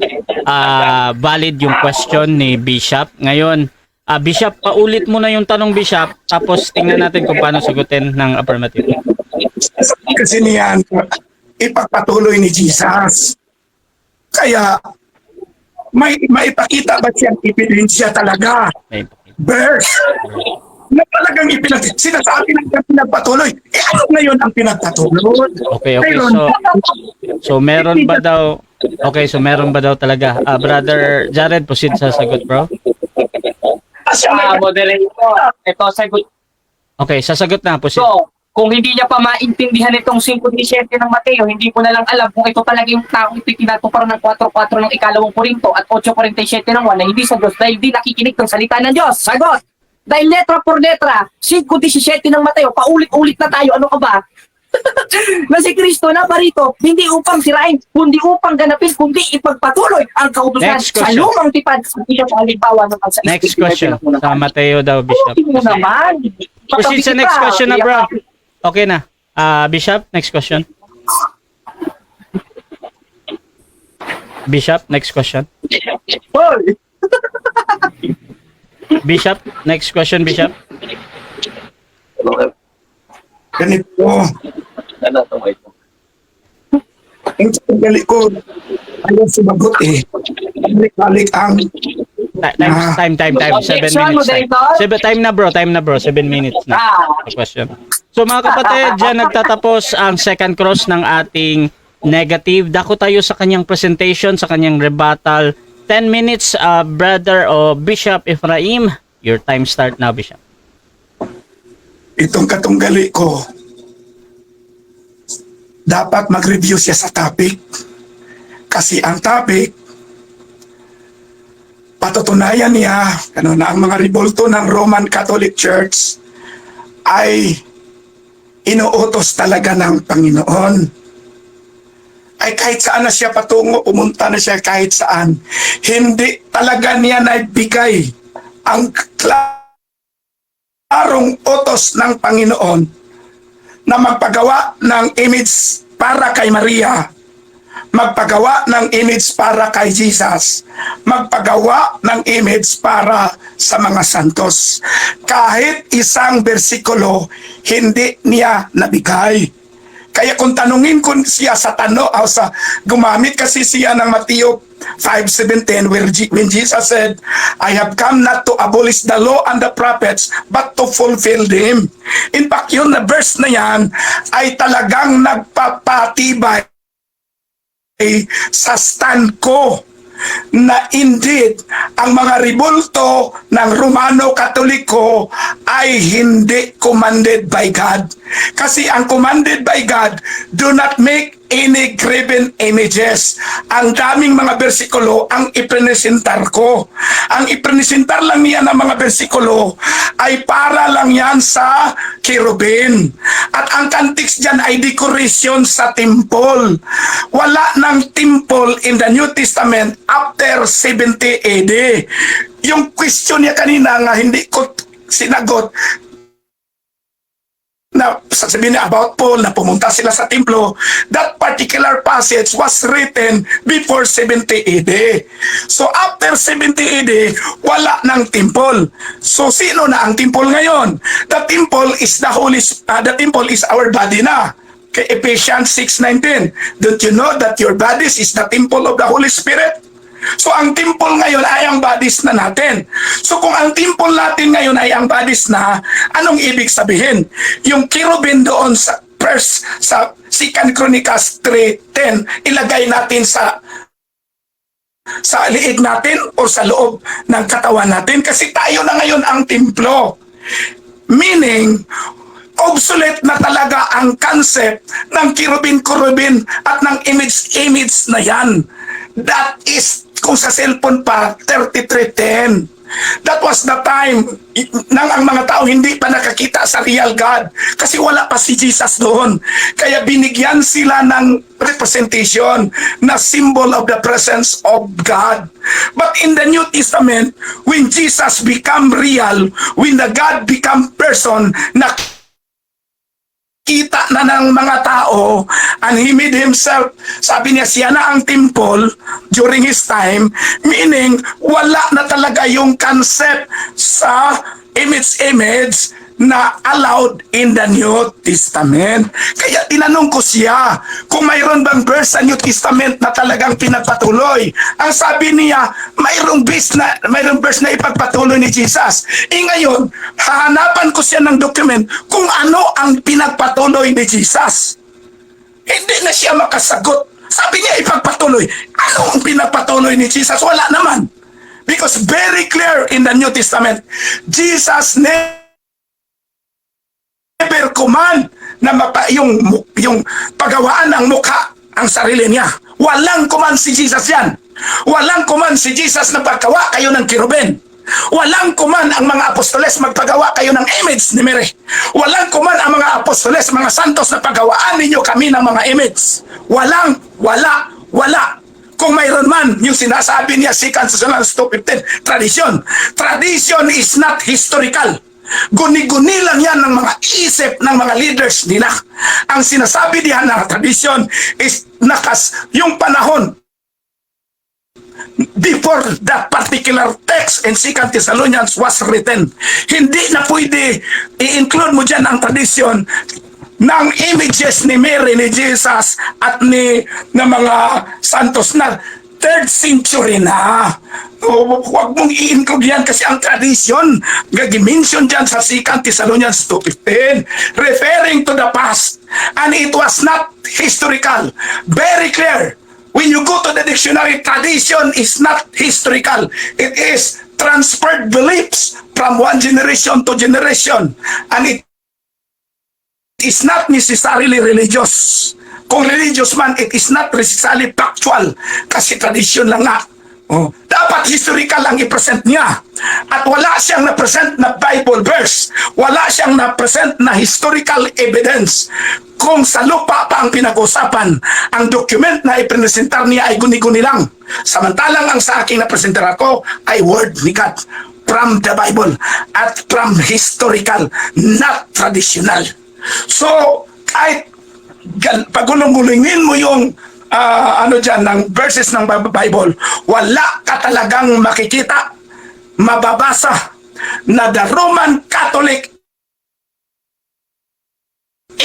B: valid yung question ni Bishop. Ngayon, Bishop, paulit mo na yung tanong, Bishop, tapos tingnan natin kung paano sagutin ng affirmative.
D: Kasi niyan, ipagpatuloy ni Jesus. Kaya, maipakita ba siyang ebidensya talaga? Verse. Na talagang sinasabi ng pinagpatuloy. Ano ngayon ang pinagpatuloy?
B: Okay, okay. So meron ba daw? Okay, so meron ba daw talaga? Brother Jared, proceed sa sagot, bro.
C: Moderator, ito sagot.
B: Okay, sasagot na, proceed.
C: So, kung hindi niya pa maintindihan itong 5:17 ng Mateo, hindi ko na lang alam kung ito talaga yung taong itinatupar ng 4:4 ng ikalawang Korinto at 8:47 ng 1 na hindi sa Diyos dahil di nakikinig ng salita ng Diyos. Sagot! Dahil letra por letra, 5:17 ng Mateo, paulit-ulit na tayo, ano ka ba? Na si Kristo na parito, hindi upang sirain, kundi upang ganapin, kundi ipagpatuloy ang kautusan
B: Next
C: sa
B: question.
C: lumang tipad sa halimbawa ng sa
B: Next question. Sa Mateo daw, Bishop.
C: Hindi mo naman.
B: Proceed sa next question na, bro. Okay na. Bishop, next question. Bishop, next question.
C: Hoy!
B: Bishop, next question, Bishop.
D: Ganito. Ang sandali ko, ayaw sumagot eh. Balik-balik ang
B: Time. 7 minutes. Time na, bro. 7 minutes na. Question. So mga kapatid, dyan nagtatapos ang second cross ng ating negative. Dako tayo sa kanyang presentation, sa kanyang rebuttal. 10 minutes, brother o Bishop Ephraim. Your time start now, Bishop.
D: itong katunggali ko, dapat mag-review siya sa topic. Kasi ang topic, patutunayan niya na ang mga ribulto ng Roman Catholic Church ay inuutos talaga ng Panginoon. Ay kahit saan na siya patungo, pumunta na siya kahit saan, hindi talaga niya naibigay ang klarong utos ng Panginoon na magpagawa ng image para kay Maria, magpagawa ng image para kay Jesus, magpagawa ng image para sa mga santos. Kahit isang bersikulo, hindi niya nabigay. Kaya kung tanungin ko siya sa gumamit kasi siya ng Mateo 5:17 when Jesus said, I have come not to abolish the law and the prophets, but to fulfill them. In fact, yun na verse na yan ay talagang nagpapatibay sa stand ko na indeed ang mga ribulto ng Romano Katoliko ay hindi commanded by God. Kasi ang commanded by God do not make any graven images. Ang daming mga bersikulo ang ipresentar ko. Ang ipresentar lang niya ng mga bersikulo ay para lang yan sa kerubin. At ang context dyan ay decoration sa temple. Wala ng temple in the New Testament after 70 AD. Yung question niya kanina nga hindi ko sinagot, na sasabihin niya about Paul na pumunta sila sa templo, that particular passage was written before 70 AD. So after 70 AD, wala ng temple. So sino na ang temple ngayon? The temple is the temple is our body na. Kay Ephesians 6:19. Don't you know that your bodies is the temple of the Holy Spirit? So ang temple ngayon ay ang bodies na natin. So kung ang temple natin ngayon ay ang bodies na, anong ibig sabihin? Yung kerubin doon sa sa 2 Chronicles 3:10, ilagay natin sa liig natin o sa loob ng katawan natin kasi tayo na ngayon ang templo. Meaning, obsolete na talaga ang concept ng kerubin at ng image na yan. That is, kung sa cellphone pa, 3310. That was the time nang ang mga tao hindi pa nakakita sa real God kasi wala pa si Jesus doon. Kaya binigyan sila ng representation na symbol of the presence of God. But in the New Testament, when Jesus become real, when the God become person, kita na ng mga tao, and he made himself, sabi niya siya na ang temple during his time, meaning wala na talaga yung concept sa image na allowed in the New Testament. Kaya tinanong ko siya kung mayroon bang verse sa New Testament na talagang pinagpatuloy. Ang sabi niya, mayroong verse na ipagpatuloy ni Jesus. Ngayon, hahanapan ko siya ng document kung ano ang pinagpatuloy ni Jesus. Hindi na siya makasagot. Sabi niya ipagpatuloy. Ano ang pinagpatuloy ni Jesus? Wala naman. Because very clear in the New Testament, Jesus never command na yung pagawaan ng mukha ang sarili niya. Walang command si Jesus yan. Walang command si Jesus na paggawa kayo ng kerubin. Walang command ang mga apostoles magpagawa kayo ng image ni Mary. Walang command ang mga apostoles, mga santos na pagawaan ninyo kami ng mga image. Wala. Kung mayroon man, yung sinasabi niya, 2 Thessalonians 2:15, tradition. Tradition is not historical. Guni-guni lang yan ng mga isip ng mga leaders nila. Ang sinasabi diyan na tradition is yung panahon before that particular text in 2 Thessalonians was written. Hindi na pwede i-include mo dyan ang tradition ng images ni Mary, ni Jesus at ng mga santos na 3rd century na. Huwag mong i-include yan kasi ang tradition gagi-mention dyan sa 2 Thessalonians 2:15 referring to the past, and it was not historical. Very clear. When you go to the dictionary, tradition is not historical. It is transferred beliefs from one generation to generation, and it is not necessarily religious. Kung religious man, it is not necessarily factual kasi tradition lang nga. Dapat historical ang i-present niya. At wala siyang na-present na Bible verse. Wala siyang na-present na historical evidence. Kung sa lupa pa ang pinag-usapan, ang document na ipresentar niya ay guni-guni lang. Samantalang ang sa aking na-presentar ako ay word ni God from the Bible at from historical, not traditional. So, kahit pagulong-gulingin mo yung dyan, ng verses ng Bible, wala ka talagang makikita, mababasa na the Roman Catholic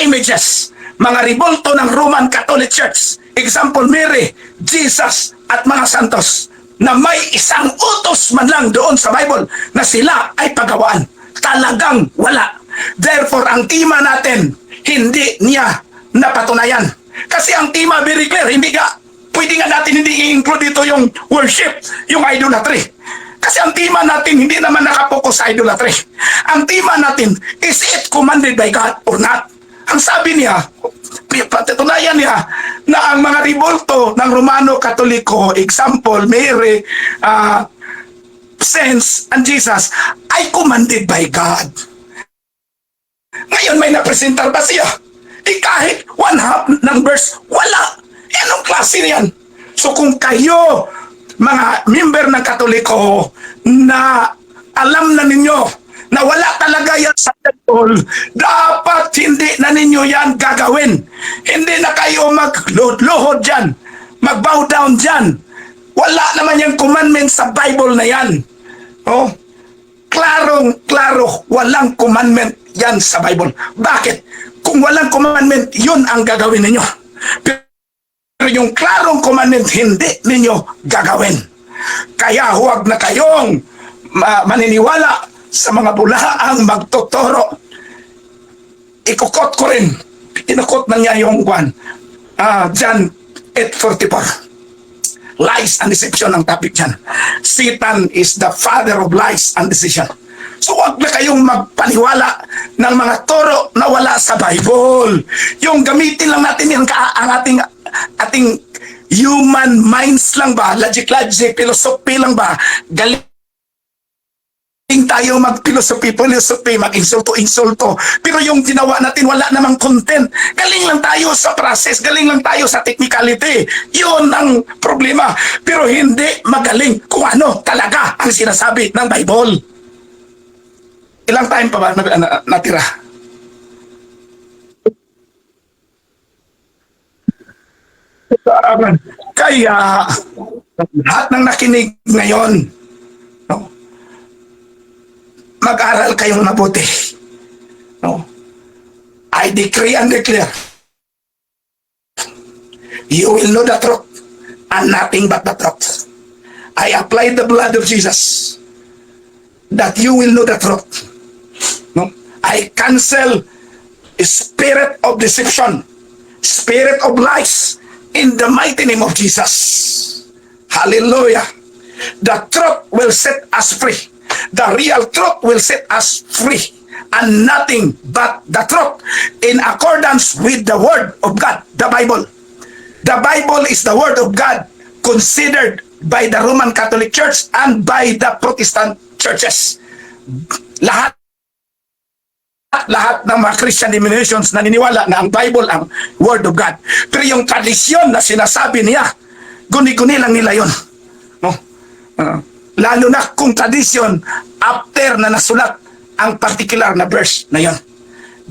D: images, mga ribulto ng Roman Catholic Church, example Mary, Jesus at mga santos, na may isang utos man lang doon sa Bible na sila ay pagawaan. Talagang wala. Therefore, ang tema natin, hindi niya napatunayan. Kasi ang tema very clear, pwede nga natin hindi i-include dito yung worship, yung idolatry. Kasi ang tema natin hindi naman nakapokus sa idolatry. Ang tema natin, is it commanded by God or not? Ang sabi niya, Patunayan niya na ang mga ribulto ng Romano Katoliko, example, Mary, Saints, and Jesus, ay commanded by God. Ngayon may napresentar ba siya? Kahit one half ng verse, wala. Anong klase niyan? So kung kayo, mga member ng Katoliko, na alam na ninyo na wala talaga yan sa Bible, dapat hindi na ninyo yan gagawin. Hindi na kayo magluhod dyan, mag-bow down dyan. Wala naman yung commandment sa Bible na yan. Oh, klaro, walang commandment yan sa Bible. Bakit? Kung walang commandment, yun ang gagawin ninyo. Pero yung klarong commandment, hindi ninyo gagawin. Kaya huwag na kayong maniniwala sa mga bulaang magtuturo. Ikukot ko rin. Inukot na niya yung John 8:44. Lies and deception ang topic dyan. Satan is the father of lies and deception. So huwag na kayong magpaniwala ng mga turo na wala sa Bible. Yung gamitin lang natin yung ang ating human minds lang ba? Logic, philosophy lang ba? Galing tayo mag-philosophy, mag-insulto. Pero yung ginawa natin, wala namang content. Galing lang tayo sa process, galing lang tayo sa technicality. Yun ang problema. Pero hindi magaling kung ano talaga ang sinasabi ng Bible. Ilang time pa ba natira? Kaya lahat ng nakinig ngayon, no, mag-aral kayong mabuti. No? I decree and declare, you will know the truth and nothing but the truth. I apply the blood of Jesus that you will know the truth. No? I cancel spirit of deception, spirit of lies in the mighty name of Jesus. Hallelujah. The truth will set us free. The real truth will set us free, and nothing but the truth in accordance with the word of God, the Bible. The Bible is the word of God considered by the Roman Catholic Church and by the Protestant churches. Lahat ng mga Christian denominations naniniwala na ang Bible ang word of God. Pero yung tradisyon na sinasabi niya, guni-guni lang nila yun. No? Lalo na kung tradisyon after na nasulat ang particular na verse na yon,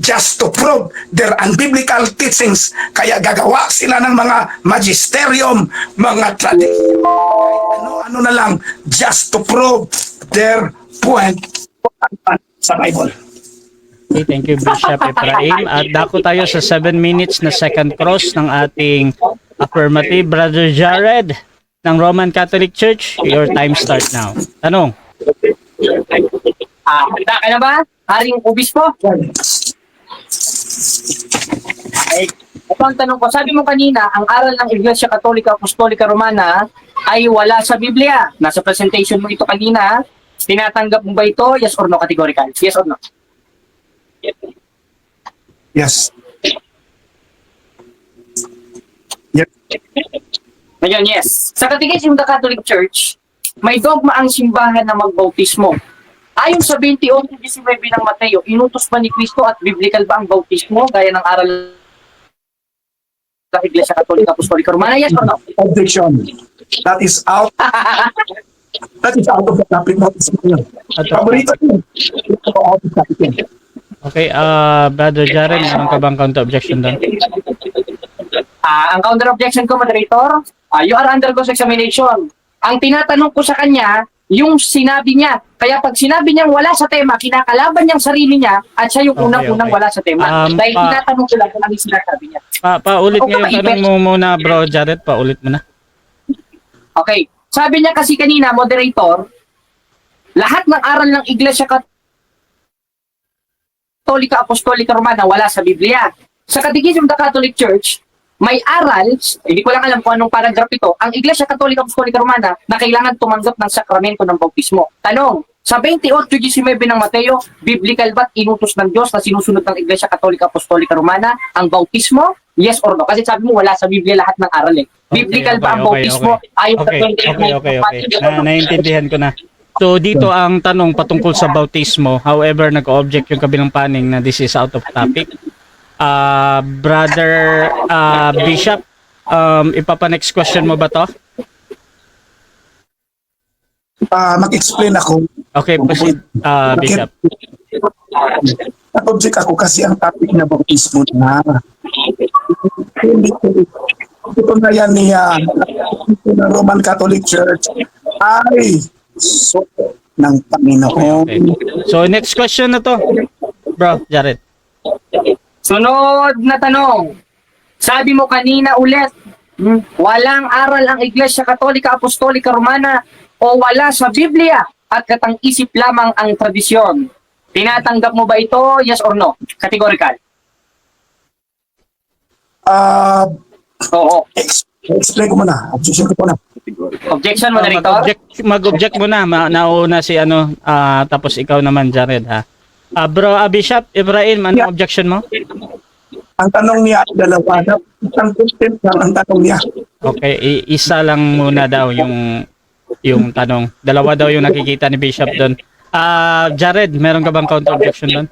D: just to prove their unbiblical teachings. Kaya gagawa sila ng mga magisterium, mga tradisyon, ano na lang, just to prove their point sa Bible.
B: Okay, thank you, Bishop Ephraim. At dako tayo sa 7 minutes na second cross ng ating affirmative. Brother Jared ng Roman Catholic Church, your time start now. Tanong.
C: Handa ka na ba? Haring Obispo? Ay, ito ang tanong ko. Sabi mo kanina, ang aral ng Iglesia Katolika Apostolika Romana ay wala sa Biblia. Nasa presentation mo ito kanina. Tinatanggap mo ba ito? Yes or no? Categorical. Yes or no?
D: Yes. Yes.
C: Ngayon, yes. Sa Catechism of the Catholic Church, may dogma ang simbahan na magbautismo. Ayon sa 28:19 ng Mateo, inutos ba ni Kristo at biblical ba ang bautismo gaya ng aral ng Iglesia Katolika Apostolika Romana? Yes or no?
D: Objection. That is out. That is out of the topic. Paborito yun. Out of the topic.
B: Okay, Brother Jared, meron ka bang counter objection doon?
C: Ang counter objection ko, moderator, you are under cross-examination. Ang tinatanong ko sa kanya, yung sinabi niya. Kaya pag sinabi niyang wala sa tema, kinakalaban niyang sarili niya at siya yung unang-unang wala sa tema. Dahil tinatanong ko lang kung ano yung sinasabi niya.
B: Paulit nga yung tanong mo muna, Bro Jared. Paulit mo na.
C: Okay. Sabi niya kasi kanina, moderator, lahat ng aral ng Iglesia Katolika Apostolika Romana wala sa Biblia. Sa Catechism of the Catholic Church, may aral, hindi ko lang alam kung anong paragraph ito, ang Iglesia Katolika Apostolika Romana na kailangan tumanggap ng sakramento ng bautismo. Tanong, Sa 28:19 ng Mateo, biblical ba't inutos ng Diyos na sinusunod ng Iglesia Katolika Apostolika Romana ang bautismo? Yes or no? Kasi sabi mo, wala sa Biblia lahat ng aral eh. Biblical ba ang bautismo? Ayon sa
B: Okay. Naiintindihan ko na. So dito ang tanong patungkol sa bautismo. However, nag-object yung kabilang paning na this is out of topic. Brother Bishop, ipapa-next question mo ba to?
D: Mag-explain ako.
B: Okay, proceed, Bishop.
D: Nag-object ako kasi ang topic na bautismo na. Ito na yan niya ng Roman Catholic Church ay suko ng Panginoon.
B: Okay. So next question na to, bro, Jared.
C: Sunod na tanong. Sabi mo kanina ulit, walang aral ang Iglesia Katolika Apostolika Romana o wala sa Biblia at katang-isip lamang ang tradisyon. Tinatanggap mo ba ito? Yes or no? Categorical. Oo.
D: Explain ko muna. Objection ko muna.
C: Objection, moderator?
B: Mag-object mo na, nauna si tapos ikaw naman, Jared, ha. Bro, Bishop Ibrahim, ano objection mo?
D: Ang tanong niya ay dalawa. Isang content lang ang tanong niya.
B: Okay, isa lang muna daw yung tanong. Dalawa daw yung nakikita ni Bishop doon. Jared, meron ka bang counter objection doon?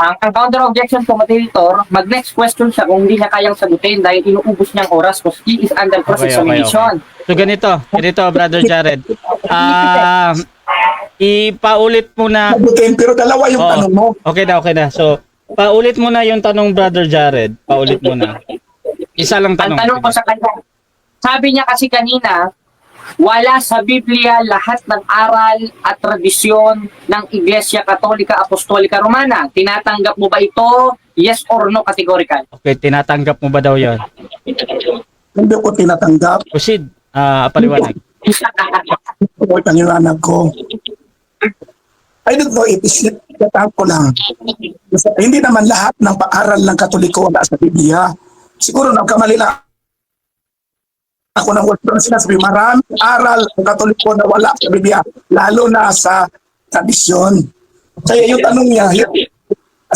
C: Ang counter objection ko, moderator, mag-next question siya kung hindi niya kayang sagutin dahil inuubos niyang oras because he is under cross-examination.
B: So ganito, Brother Jared. Ipaulit mo na.
D: Pero dalawa yung tanong mo.
B: Okay na. So, paulit mo na yung tanong, Brother Jared. Paulit mo na. Isa lang tanong.
C: Ang tanong ko sa kanya, sabi niya kasi kanina, wala sa Biblia lahat ng aral at tradisyon ng Iglesia Katolika Apostolika Romana. Tinatanggap mo ba ito? Yes or no, categorical?
B: Okay, tinatanggap mo ba daw yon?
D: Hindi ko tinatanggap.
B: Proceed, paliwanag.
D: Ito ko paniwanag ko. I don't know if it's ko lang. Kasi hindi naman lahat ng paaral ng Katoliko wala sa Biblia. Siguro nagkamali lang ako ng word pero sinasabi, maraming aral ng Katoliko na wala sa Biblia, lalo na sa tradisyon. Kaya yung tanong niya,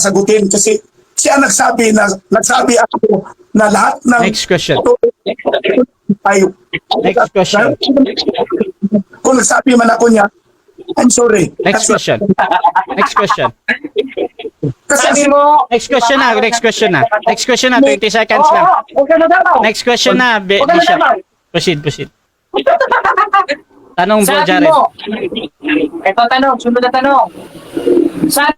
D: sagutin kasi siya nagsabi ako na lahat ng
B: Next question.
D: ay
B: Next question.
D: kung nagsabi man ako niya, I'm sorry.
B: Next question.
C: Sabi mo,
B: Next question na. 20 seconds lang.
C: Huwag ka na daw.
B: Next question na,
C: Huwag ka na
B: Bishop.
C: daw.
B: Proceed. Tanong, bro,
C: Sabi
B: Jared.
C: mo, ito tanong, sunod na tanong. Sabi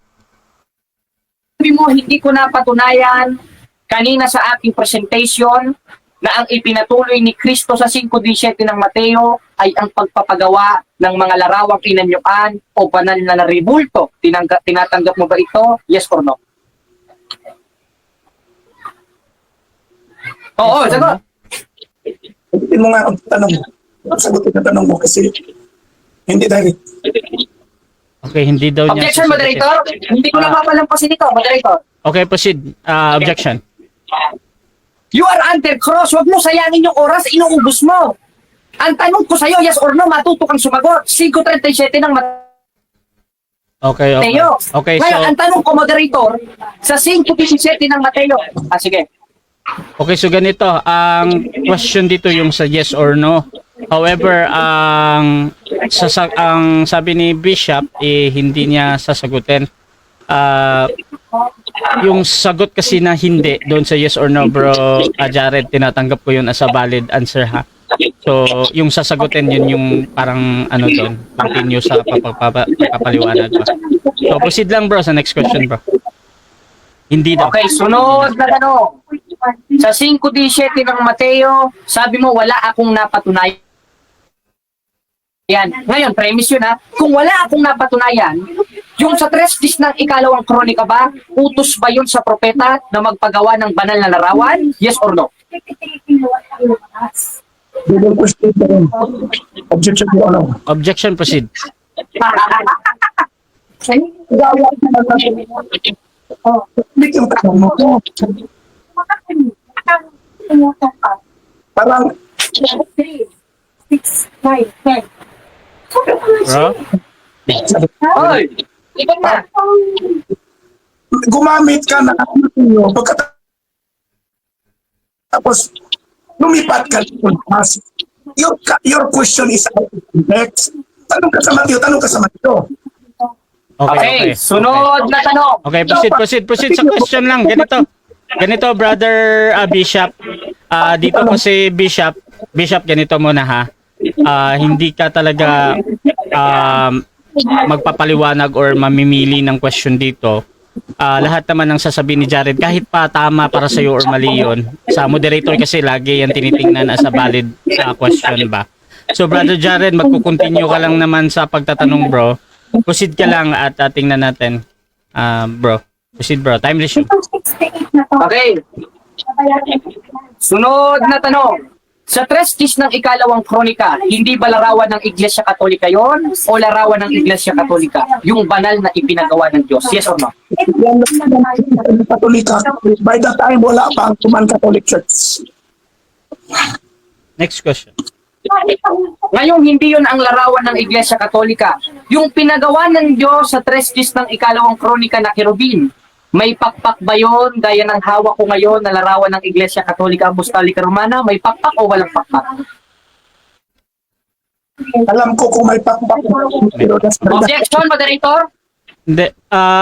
C: mo, hindi ko napatunayan kanina sa aking presentation na ang ipinatuloy ni Kristo sa 5:17 ng Mateo ay ang pagpapagawa ng mga larawang inanyuan o banal na naribulto. Tinatanggap mo ba ito? Yes or no? Oo, sagot.
D: Sagutin mo nga ang tanong mo. Sagutin ang tanong mo kasi hindi direct.
B: Okay, hindi daw niya.
C: Objection,
B: sasagutin.
C: moderator. Hindi ko napapalampasin ito, moderator.
B: Okay, proceed. Objection.
C: You are under cross. Huwag mo sayangin yung oras. Inuubos mo. Ang tanong ko sa'yo, yes or no, matuto kang sumagot. 5:37 ng
B: Okay.
C: Mateo.
B: Okay,
C: Ngayon,
B: so
C: ang tanong ko, moderator, sa 5:17 ng Mateo. Sige.
B: okay, so ganito, ang question dito yung sa yes or no. However, ang sabi ni Bishop hindi niya sasagutin. Yung sagot kasi na hindi doon sa yes or no, bro, Jared, tinatanggap ko yun as a valid answer, ha. So, yung sasagutin yun yung parang doon, continue sa papaliwanag ba. So, proceed lang, bro, sa next question, bro. Hindi daw.
C: Okay, sunod na tanong. Sa 5:17 ng Mateo, sabi mo, wala akong napatunayan. Ngayon, premise yun, ha. Kung wala akong napatunayan, yung sa 3 ng ikalawang kronika ba, utos ba yun sa propeta na magpagawa ng banal na larawan? Yes or no?
D: Double question pa rin. Objection ko ano.
B: Objection, proceed.
D: Hindi yung tanong mo. Parang
E: 3, 6, 9, 10.
B: Bro?
C: Hoy! Ikaw na!
D: Gumamit ka na pagkatapos lumipat ka mas your question is next. Tanong ka sa Mateo.
C: Okay, sunod na tanong.
B: Okay, proceed sa question lang. Ganito brother Bishop. Dito po si Bishop, ganito muna ha. Hindi ka talaga magpapaliwanag or mamimili ng question dito. Lahat naman ng sasabihin ni Jared, kahit pa tama para sa iyo or mali yun, sa moderator kasi lagi yan tinitingnan as a valid question ba. So brother Jared, magko-continue ka lang naman sa pagtatanong bro. Proceed ka lang at tingnan natin. Bro. Proceed bro. Time issue.
C: Okay. Sunod na tanong. Sa Trestis ng ikalawang kronika, hindi ba larawan ng Iglesia Katolika yon o larawan ng Iglesia Katolika? Yung banal na ipinagawa ng Diyos. Yes or no?
D: Yan ang Katolika. By that time, wala pa ang Roman Catholic Church.
B: Next question.
C: Ngayon, hindi yun ang larawan ng Iglesia Katolika. Yung pinagawa ng Diyos sa Trestis ng ikalawang kronika na Kerubin, may pakpak ba yun? Gaya ng hawak ko ngayon na larawan ng Iglesia Katolika Apostolika Romana, may pakpak o walang pakpak?
D: Alam ko kung may pakpak.
C: Objection, moderator?
B: Hindi.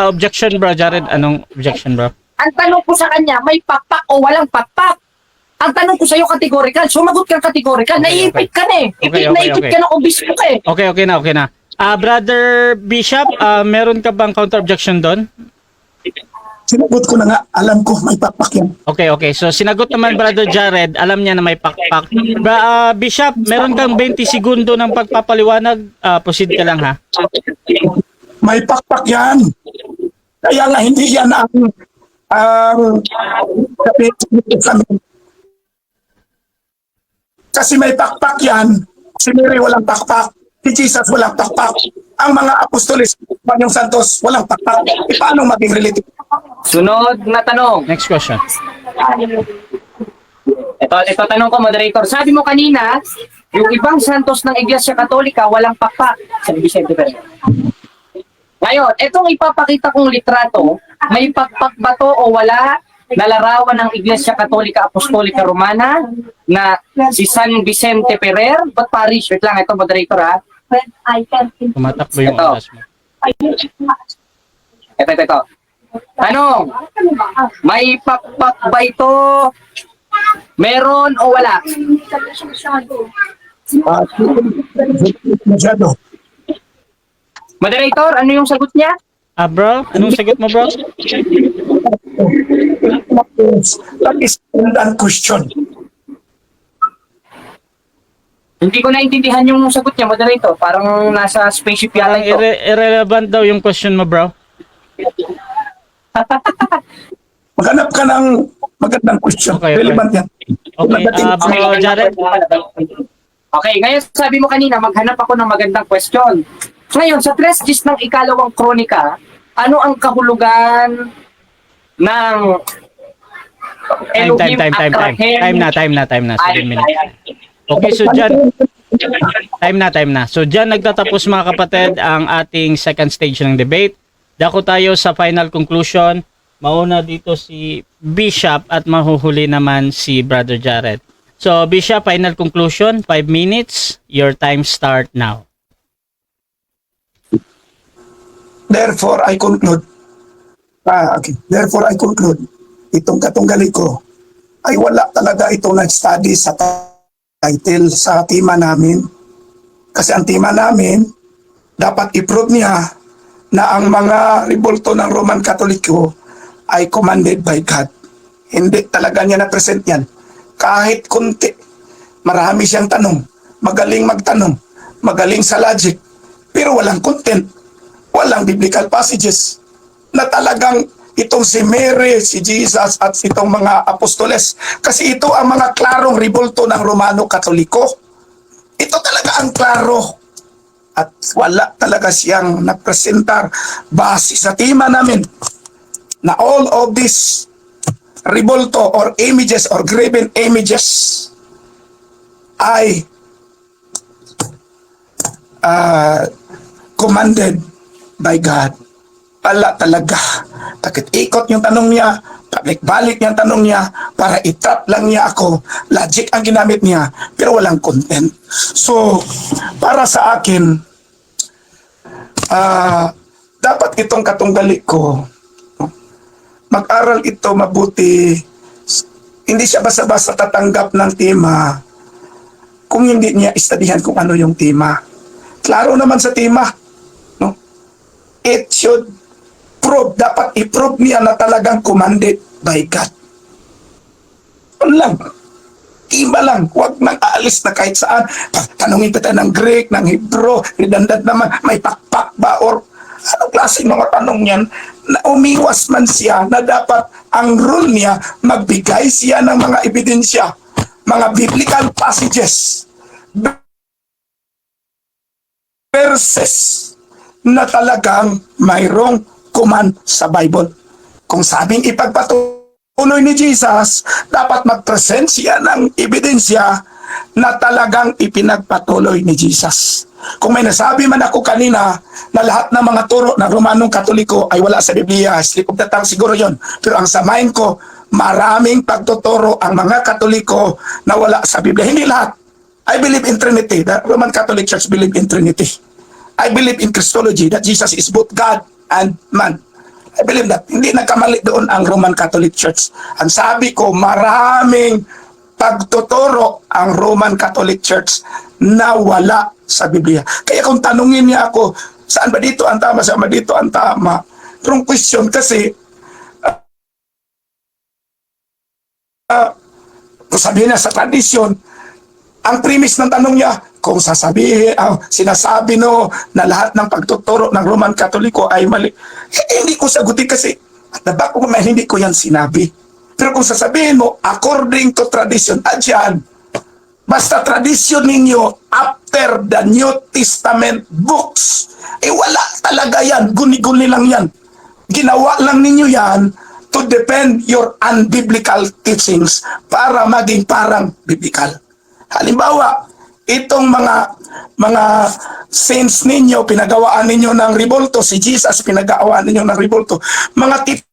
B: Objection bro Jared. Anong objection bro?
C: Ang tanong ko sa kanya, may pakpak o walang pakpak? Ang tanong ko sa iyo, categorical. Sumagot ka categorical.
B: Okay,
C: Naiipit ka na eh.
B: Okay.
C: Naiipit ka na obispo ka eh.
B: Okay na. Brother Bishop, meron ka bang counter objection doon?
D: Sinagot ko na nga, alam ko may pakpak yan.
B: Okay. So sinagot naman Brother Jared, alam niya na may pakpak. Bishop, meron kang 20 segundo ng pagpapaliwanag. Proceed ka lang ha.
D: May pakpak yan. Kaya nga hindi yan ang kasi may pakpak yan. Si Mary walang pakpak. Si Jesus walang pakpak. Ang mga apostolis, Panyong Santos, walang pakpak. E paano maging relative?
C: Sunod na tanong.
B: Next question.
C: Ito tanong ko, moderator. Sabi mo kanina, yung ibang santos ng Iglesia Katolika walang pakpak. Sabi Vicente Ferrer. Ngayon, itong ipapakita kong litrato, may pakpak ba to o wala? Nalarawan ng Iglesia Katolika Apostolika Romana na si San Vicente Ferrer. Ba't parish? Wait lang, ito moderator ha.
B: Tumatakbo yung
C: Ito.
B: oras mo.
C: Ito. Tanong, may pakpak ba ito? Meron o wala?
D: Masyado.
C: Moderator, ano yung sagot niya?
B: Bro, anong sagot mo bro?
D: That is an question.
C: Hindi ko naintindihan yung sagot niya, moderator. Parang nasa spaceship yata
B: Parang
C: ito.
B: irrelevant daw yung question mo bro.
D: Maghanap ka ng magandang question.
B: Okay.
D: Relevant yan.
B: Okay, bro Jared.
C: Okay, ngayon sabi mo kanina, maghanap ako ng magandang question. Ngayon, sa Trestis ng ikalawang kronika, ano ang kahulugan ng Elohim at Rahel?
B: Time na. 7 minutes. Okay, so dyan, time na. So dyan nagtatapos mga kapatid ang ating second stage ng debate. Dako tayo sa final conclusion. Mauna dito si Bishop at mahuhuli naman si Brother Jared. So Bishop, final conclusion, 5 minutes. Your time start now.
D: Therefore, I conclude. Therefore, I conclude. Itong katunggali ko ay wala talaga itong nag-study sa title sa tema namin. Kasi ang tema namin, dapat i-prove niya na ang mga rebulto ng Roman Katoliko ay commanded by God. Hindi talaga niya na-present yan. Kahit kunti, marami siyang tanong, magaling magtanong, magaling sa logic, pero walang content, walang biblical passages na talagang itong si Mary, si Jesus at itong mga apostoles. Kasi ito ang mga klarong rebulto ng Romano Katoliko. Ito talaga ang klaro. At wala talaga siyang napresentar base sa tema namin na all of these rebulto or images or graven images ay commanded by God. Wala talaga. Takit-ikot yung tanong niya, balik-balik yung tanong niya, para itrap lang niya ako. Logic ang ginamit niya, pero walang content. So, para sa akin, dapat itong katunggali ko, mag-aral ito mabuti. Hindi siya basta-basta tatanggap ng tema kung hindi niya istadihan kung ano yung tema. Klaro naman sa tema. No? It should prove, dapat i-prove niya na talagang commanded by God. Ano lang. Tema lang. Huwag nang aalis na kahit saan. Tanungin pa tayo ng Greek, ng Hebrew, redundant naman, may pakpak ba or anong klaseng mga tanong yan na umiwas man siya na dapat ang rule niya, magbigay siya ng mga ebidensya, mga biblical passages, verses na talagang mayroong command sa Bible. Kung sabing ipagpatuloy ni Jesus, dapat mag-present siya ng ebidensya na talagang ipinagpatuloy ni Jesus. Kung may nasabi man ako kanina na lahat ng mga turo ng Romanong Katoliko ay wala sa Biblia, slip of the tongue siguro yon. Pero ang samahin ko, maraming pagtuturo ang mga Katoliko na wala sa Biblia. Hindi lahat. I believe in Trinity. The Roman Catholic Church believe in Trinity. I believe in Christology, that Jesus is both God and man. I believe that. Hindi nagkamali doon ang Roman Catholic Church. Ang sabi ko, maraming pagtuturo ang Roman Catholic Church na wala sa Biblia. Kaya kung tanungin niya ako, saan ba dito ang tama, saan ba dito ang tama? Pero question kasi, kung sabihin niya sa tradisyon, ang premise ng tanong niya, kung sinasabi no na lahat ng pagtuturo ng Roman Katoliko ay mali, hindi ko sagutin kasi at the back of my mind, hindi ko yan sinabi. Pero kung sasabihin mo, according to tradition, adyan, basta tradisyon ninyo after the New Testament books, wala talaga yan, guni-guni lang yan. Ginawa lang ninyo yan to defend your unbiblical teachings para maging parang biblical. Halimbawa, itong mga saints ninyo, pinagawaan ninyo ng ribulto, si Jesus pinagawaan ninyo ng ribulto, mga teachings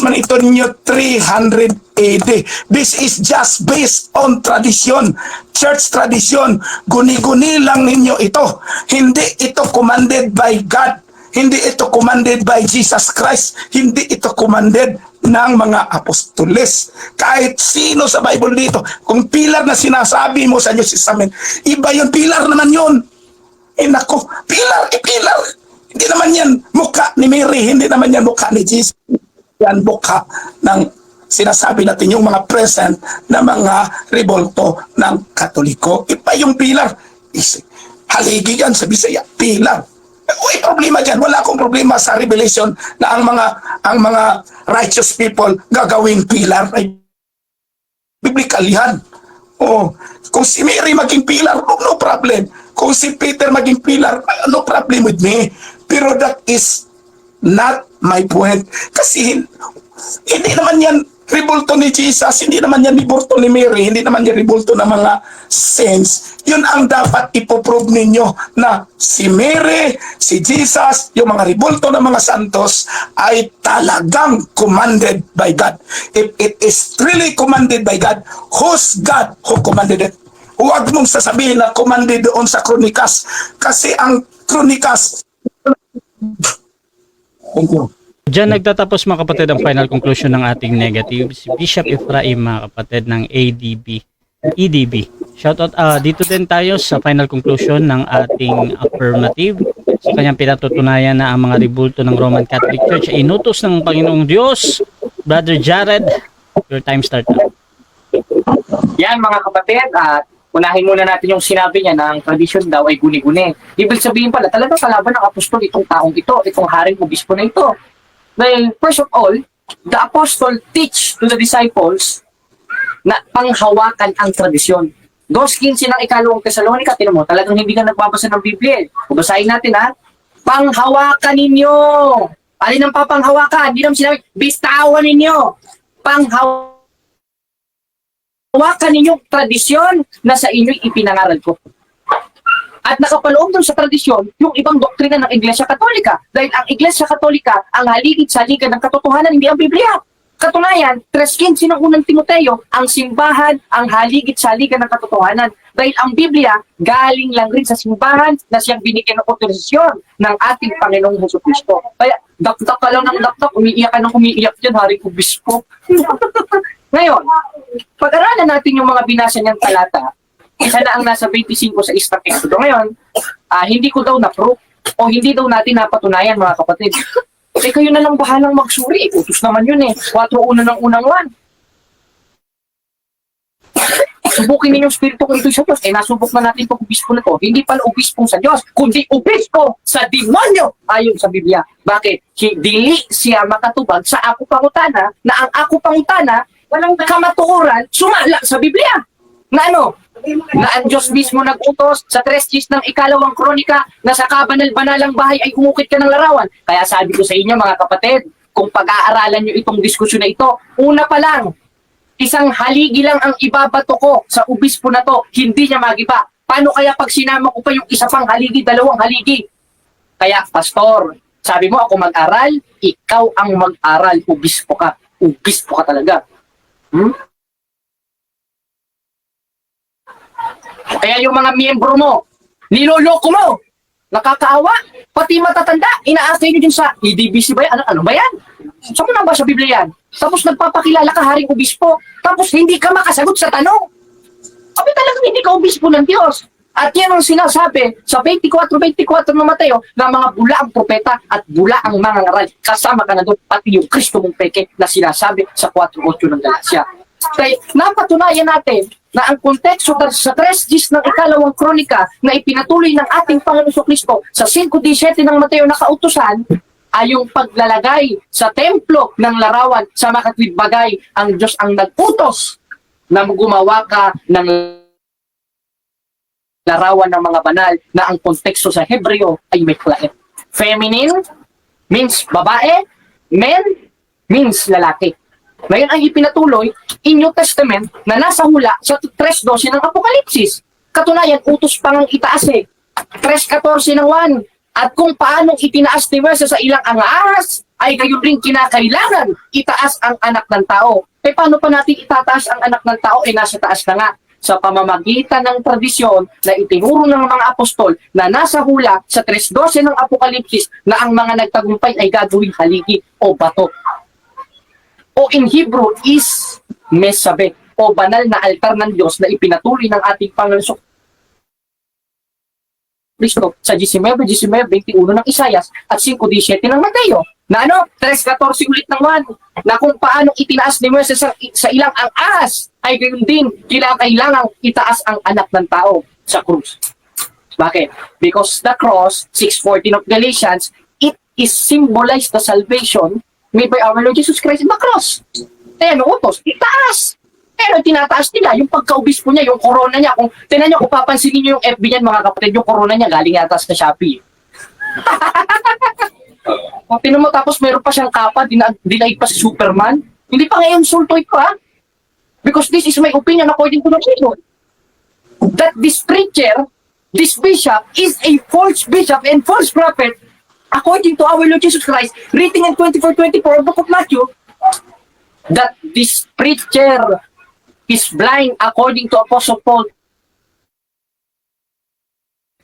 D: man ito ninyo 300 AD. This is just based on tradition, church tradition. Guni-guni lang ninyo ito. Hindi ito commanded by God. Hindi ito commanded by Jesus Christ. Hindi ito commanded ng mga apostoles. Kahit sino sa Bible dito, kung pilar na sinasabi mo sa New Testament, iba yun, pilar naman yun. Nako, pilar, pilar. Hindi naman yan mukha ni Mary, hindi naman yan mukha ni Jesus. Yan mukha ng sinasabi natin yung mga present na mga rebolto ng Katoliko. Iba yung pilar. Haligi yan sa Bisaya, pilar. Uy, problema dyan. Wala akong problema sa revelation na ang mga righteous people gagawing pilar ay biblical yan. Oh, kung si Mary maging pilar, no problem. Kung si Peter maging pilar, no problem with me. Pero that is not my point. Kasi hindi naman yan ribulto ni Jesus, hindi naman yan ribulto ni Mary, hindi naman yan ribulto ng mga saints. Yun ang dapat ipoprove ninyo na si Mary, si Jesus, yung mga ribulto ng mga santos ay talagang commanded by God. If it is really commanded by God, who's God who commanded it? Huwag mong sasabihin na commanded doon sa Kronikas. Kasi ang Kronikas... Thank you.
B: Diyan nagtatapos mga kapatid ang final conclusion ng ating negative. Si Bishop Ephraim mga kapatid ng EDB. Shoutout dito din tayo sa final conclusion ng ating affirmative. Sa kanyang pinatutunayan na ang mga ribulto ng Roman Catholic Church ay inutos ng Panginoong Diyos. Brother Jared, your time start now.
C: Yan mga kapatid, at unahin muna natin yung sinabi niya na ang tradisyon daw ay guni-guni. Ibig sabihin pala, talagang kalaban ng apostol itong taong ito, itong haring obispo na ito. Well, first of all, the apostle teach to the disciples na panghawakan ang tradisyon. 2:15 ng ikalawang Tesalonica, tinan mo, talagang hindi ka nagbabasa ng Biblia. Basahin natin ha, panghawakan ninyo. Alin ang papanghawakan? Hindi naman sinabi, bistawan ninyo. Panghawakan ninyong tradisyon na sa inyo'y ipinangaral ko. At nakapaloob dun sa tradisyon yung ibang doktrina ng Iglesia Katolika. Dahil ang Iglesia Katolika, ang haligid-saligan ng katotohanan, hindi ang Biblia. Katunayan, 3:15 ng unang Timoteo, ang simbahan, ang haligid-saligan ng katotohanan. Dahil ang Biblia, galing lang rin sa simbahan na siyang binigyan ng otorisasyon ng ating Panginoong Jesucristo. Kaya, dakdak ka lang ng dakdak, umiiyak ka ng umiiyak dyan, Haring Obispo. Ngayon, pag-aralan natin yung mga binasa niyang talata, isa na ang nasa 25 sa Isang Exodo. Ngayon, hindi ko daw na-proof o hindi daw natin napatunayan, mga kapatid. Eh, kayo na lang bahalang magsuri. Utos naman yun eh. 4:1 ng unang 1. Subukin ninyong spirito kung ito'y sa Diyos. Eh, nasubok na natin itong obispo na to. Hindi pala obispo sa Diyos, kundi obispo sa demonyo. Ayon sa Biblia. Bakit? Dili siya makatubag sa ako pangutana na ang ako pangutana, walang kamatuoran, sumala sa Biblia. Na ano? Na ang Diyos mismo nag-utos sa 3 ng 2 Kronika na sa kabanal-banalang bahay ay umukit ka ng larawan. Kaya sabi ko sa inyo, mga kapatid, kung pag-aaralan nyo itong diskusyon na ito, una pa lang, isang haligi lang ang ibabato ko sa obispo na to, hindi niya magiba. Paano kaya pag sinama ko pa yung isa pang haligi, 2 haligi? Kaya, pastor, sabi mo ako mag-aral, ikaw ang mag-aral, obispo ka. Obispo ka talaga. Kaya yung mga miyembro mo, niloloko mo, nakakaawa, pati matatanda, inaasay nyo dyan sa EDBC ba yan? Ano ba yan? Saan mo na ba sa Biblia yan? Tapos nagpapakilala ka Haring Obispo, tapos hindi ka makasagot sa tanong. Abi talagang hindi ka obispo ng Diyos. At yan ang sinasabi sa 24:24 ng Mateo na mga bula ang propeta at bula ang mga ngaral. Kasama ka na doon, pati yung Kristo mong peke na sinasabi sa 4:8 ng Galatia. Kaya napatunayan natin na ang konteksto sa 3:10 ng 2 Kronika na ipinatuloy ng ating Panginoon Kristo sa 5:17 ng Mateo na kautusan ay yung paglalagay sa templo ng larawan sa makatwid bagay. Ang Diyos ang nag-utos na gumawa ka ng larawan ng mga banal na ang konteksto sa Hebreo ay Miklaet. Feminine means babae, men means lalaki. Ngayon ang ipinatuloy in New Testament na nasa hula sa 3:12 ng Apokalipsis. Katunayan, utos pang ang itaas eh. 3:14 ng 1. At kung paanong itinaas ni Moises sa ilang ahas, ay gayon rin kinakailangan itaas ang anak ng tao. Eh paano pa natin itataas ang anak ng tao? Eh nasa taas na nga. Sa pamamagitan ng tradisyon na itinuro ng mga apostol na nasa hula sa 3:12 ng Apokalipsis na ang mga nagtagumpay ay gagawing haligi o bato. O in Hebrew is mesabe o banal na altar ng Diyos na ipinatuloy ng ating Panginoon Kristo sa 19:21 ng Isayas at 5:17 ng Mateo. Na ano? 3:14 ulit ng 1. Na kung paano itinaas ni Moises sa ilang ang ahas, ay gayon din kailangang itaas ang anak ng tao sa krus. Bakit? Because the cross, 6:14 of Galatians, it is symbolized the salvation made by our Lord Jesus Christ in the cross. Kaya no utos, itaas. Pero tinataas nila yung pagka-obispo niya, yung corona niya. Kung tinan niyo, kung papansinin niyo yung FB niyan, mga kapatid, yung corona niya galing yata sa Shopee. Kung tinan mo, tapos meron pa siyang kapa, dinaig pa si Superman. Hindi pa ngayon sultoy pa. Because this is my opinion according to the Bible. That this preacher, this bishop, is a false bishop and false prophet according to our Lord Jesus Christ, written in 24:24 of the book of Matthew, that this preacher is blind according to Apostle Paul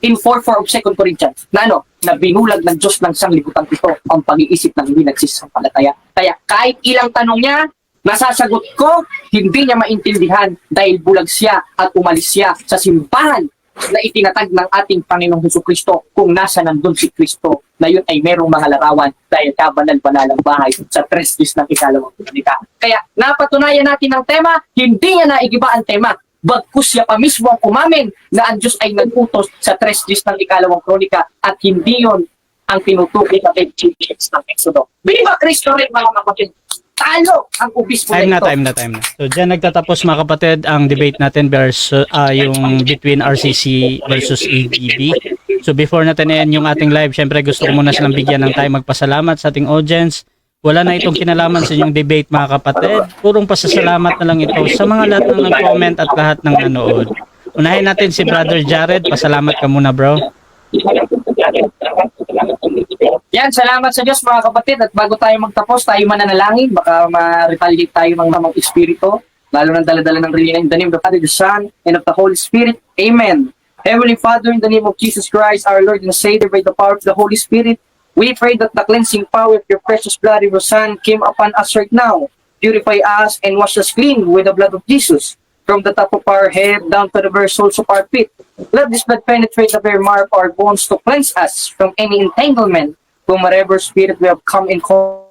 C: in 4:4 of 2 Corinthians. Na ano? Na binulag ng Diyos ng sanglibutan ito ang pag-iisip ng hindi nagsisampalataya. Kaya kahit ilang tanong niya, nasasagot ko, hindi niya maintindihan dahil bulag siya at umalis siya sa simbahan na itinatag ng ating Panginoong Jesucristo kung nasa nandun si Kristo na yun ay merong mga larawan dahil kabanal-banalang bahay sa 3:10 ng 2 Kronika. Kaya napatunayan natin ang tema, hindi niya naigiba ang tema. Bagkus siya pa mismo ang umamin na ang Diyos ay nag-utos sa 3:10 ng 2 Kronika at hindi yun ang tinutukoy sa 3:10 ng Exodo. Viva Cristo rin, mga kapatid! Talo ang obispo
B: Time
C: na ito.
B: na. So dyan nagtatapos, mga kapatid, ang debate natin versus yung between RCC versus ABB. So before natin end yung ating live, syempre gusto ko muna silang bigyan ng time magpasalamat sa ating audience. Wala na itong kinalaman sa inyong debate, mga kapatid. Purong pasasalamat na lang ito sa mga lahat ng nag-comment at lahat ng nanood. Unahin natin si Brother Jared. Pasalamat ka muna, bro.
C: Yan, salamat sa Diyos mga kapatid. At bago tayo magtapos, tayo mananalangin. Baka ma-retaliate tayo ng mga espiritu. Lalo ng daladala ng relina. In the name of the Father, the Son, and of the Holy Spirit. Amen. Heavenly Father, in the name of Jesus Christ, our Lord and Savior, by the power of the Holy Spirit, we pray that the cleansing power of your precious blood of your Son came upon us right now. Purify us and wash us clean with the blood of Jesus. From the top of our head down to the very soles of our feet. Let this blood penetrate the very marrow of our bones to cleanse us from any entanglement from whatever spirit we have come in contact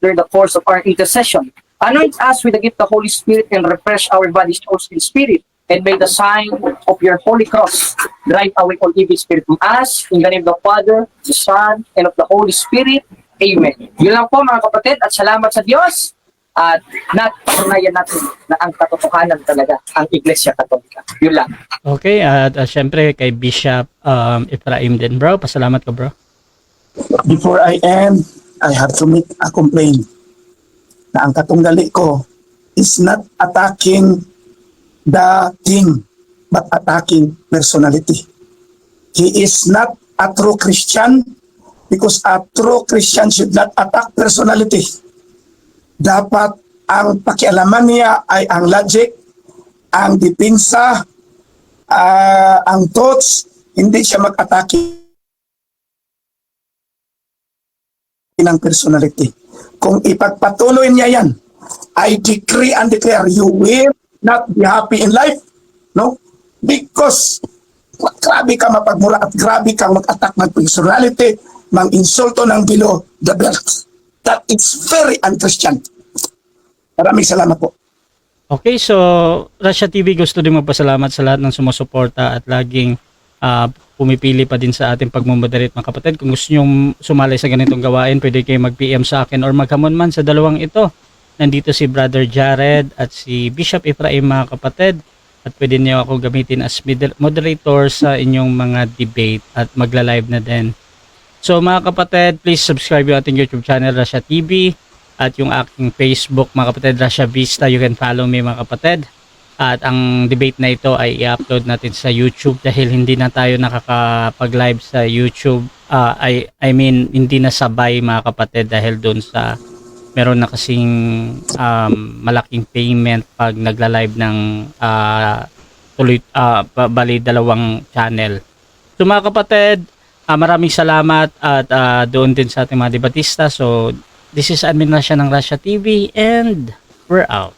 C: during the course of our intercession. Anoint us with the gift of the Holy Spirit and refresh our bodies, souls, and spirit. And may the sign of your holy cross drive away all evil spirit from us. In the name of the Father, the Son, and of the Holy Spirit. Amen. Yun lang po mga kapatid at salamat sa Diyos. At napatunayan natin na ang katotohanan talaga ang Iglesia Katolika. Yun lang.
B: Okay, at syempre kay Bishop Ephraim din, bro. Pasalamat ka, bro.
D: Before I end, I have to make a complaint na ang katunggali ko is not attacking the king, but attacking personality. He is not a true Christian because a true Christian should not attack personality. Dapat ang pakialaman niya ay ang logic, ang depensa, ang thoughts, hindi siya mag-atake ng personality. Kung ipagpatuloy niya yan, I decree and declare you will not be happy in life, no? Because grabe ka mapagmura at grabe kang mag-attack ng personality, mang-insulto ng below the belt. That is very unchristian. Maraming salamat po.
B: Okay, so Russia TV gusto din magpasalamat sa lahat ng sumusuporta at laging pumipili pa din sa ating pagmumoderate mga kapatid. Kung gusto nyo sumali sa ganitong gawain, pwede kayo mag-PM sa akin or maghamon man sa dalawang ito. Nandito si Brother Jared at si Bishop Ephraim mga kapatid. At pwede niyo ako gamitin as moderator sa inyong mga debate at magla-live na din. So mga kapatid, please subscribe yung ating YouTube channel Russia TV at yung aking Facebook mga kapatid Russia Vista. You can follow me mga kapatid. At ang debate na ito ay i-upload natin sa YouTube dahil hindi na tayo nakakapag-live sa YouTube. I mean hindi na sabay mga kapatid dahil doon sa meron na kasing malaking payment pag nagla-live ng bali dalawang channel. So mga kapatid, maraming salamat at doon din sa ating mga debatista. So this is Admin Russia ng Russia TV and we're out.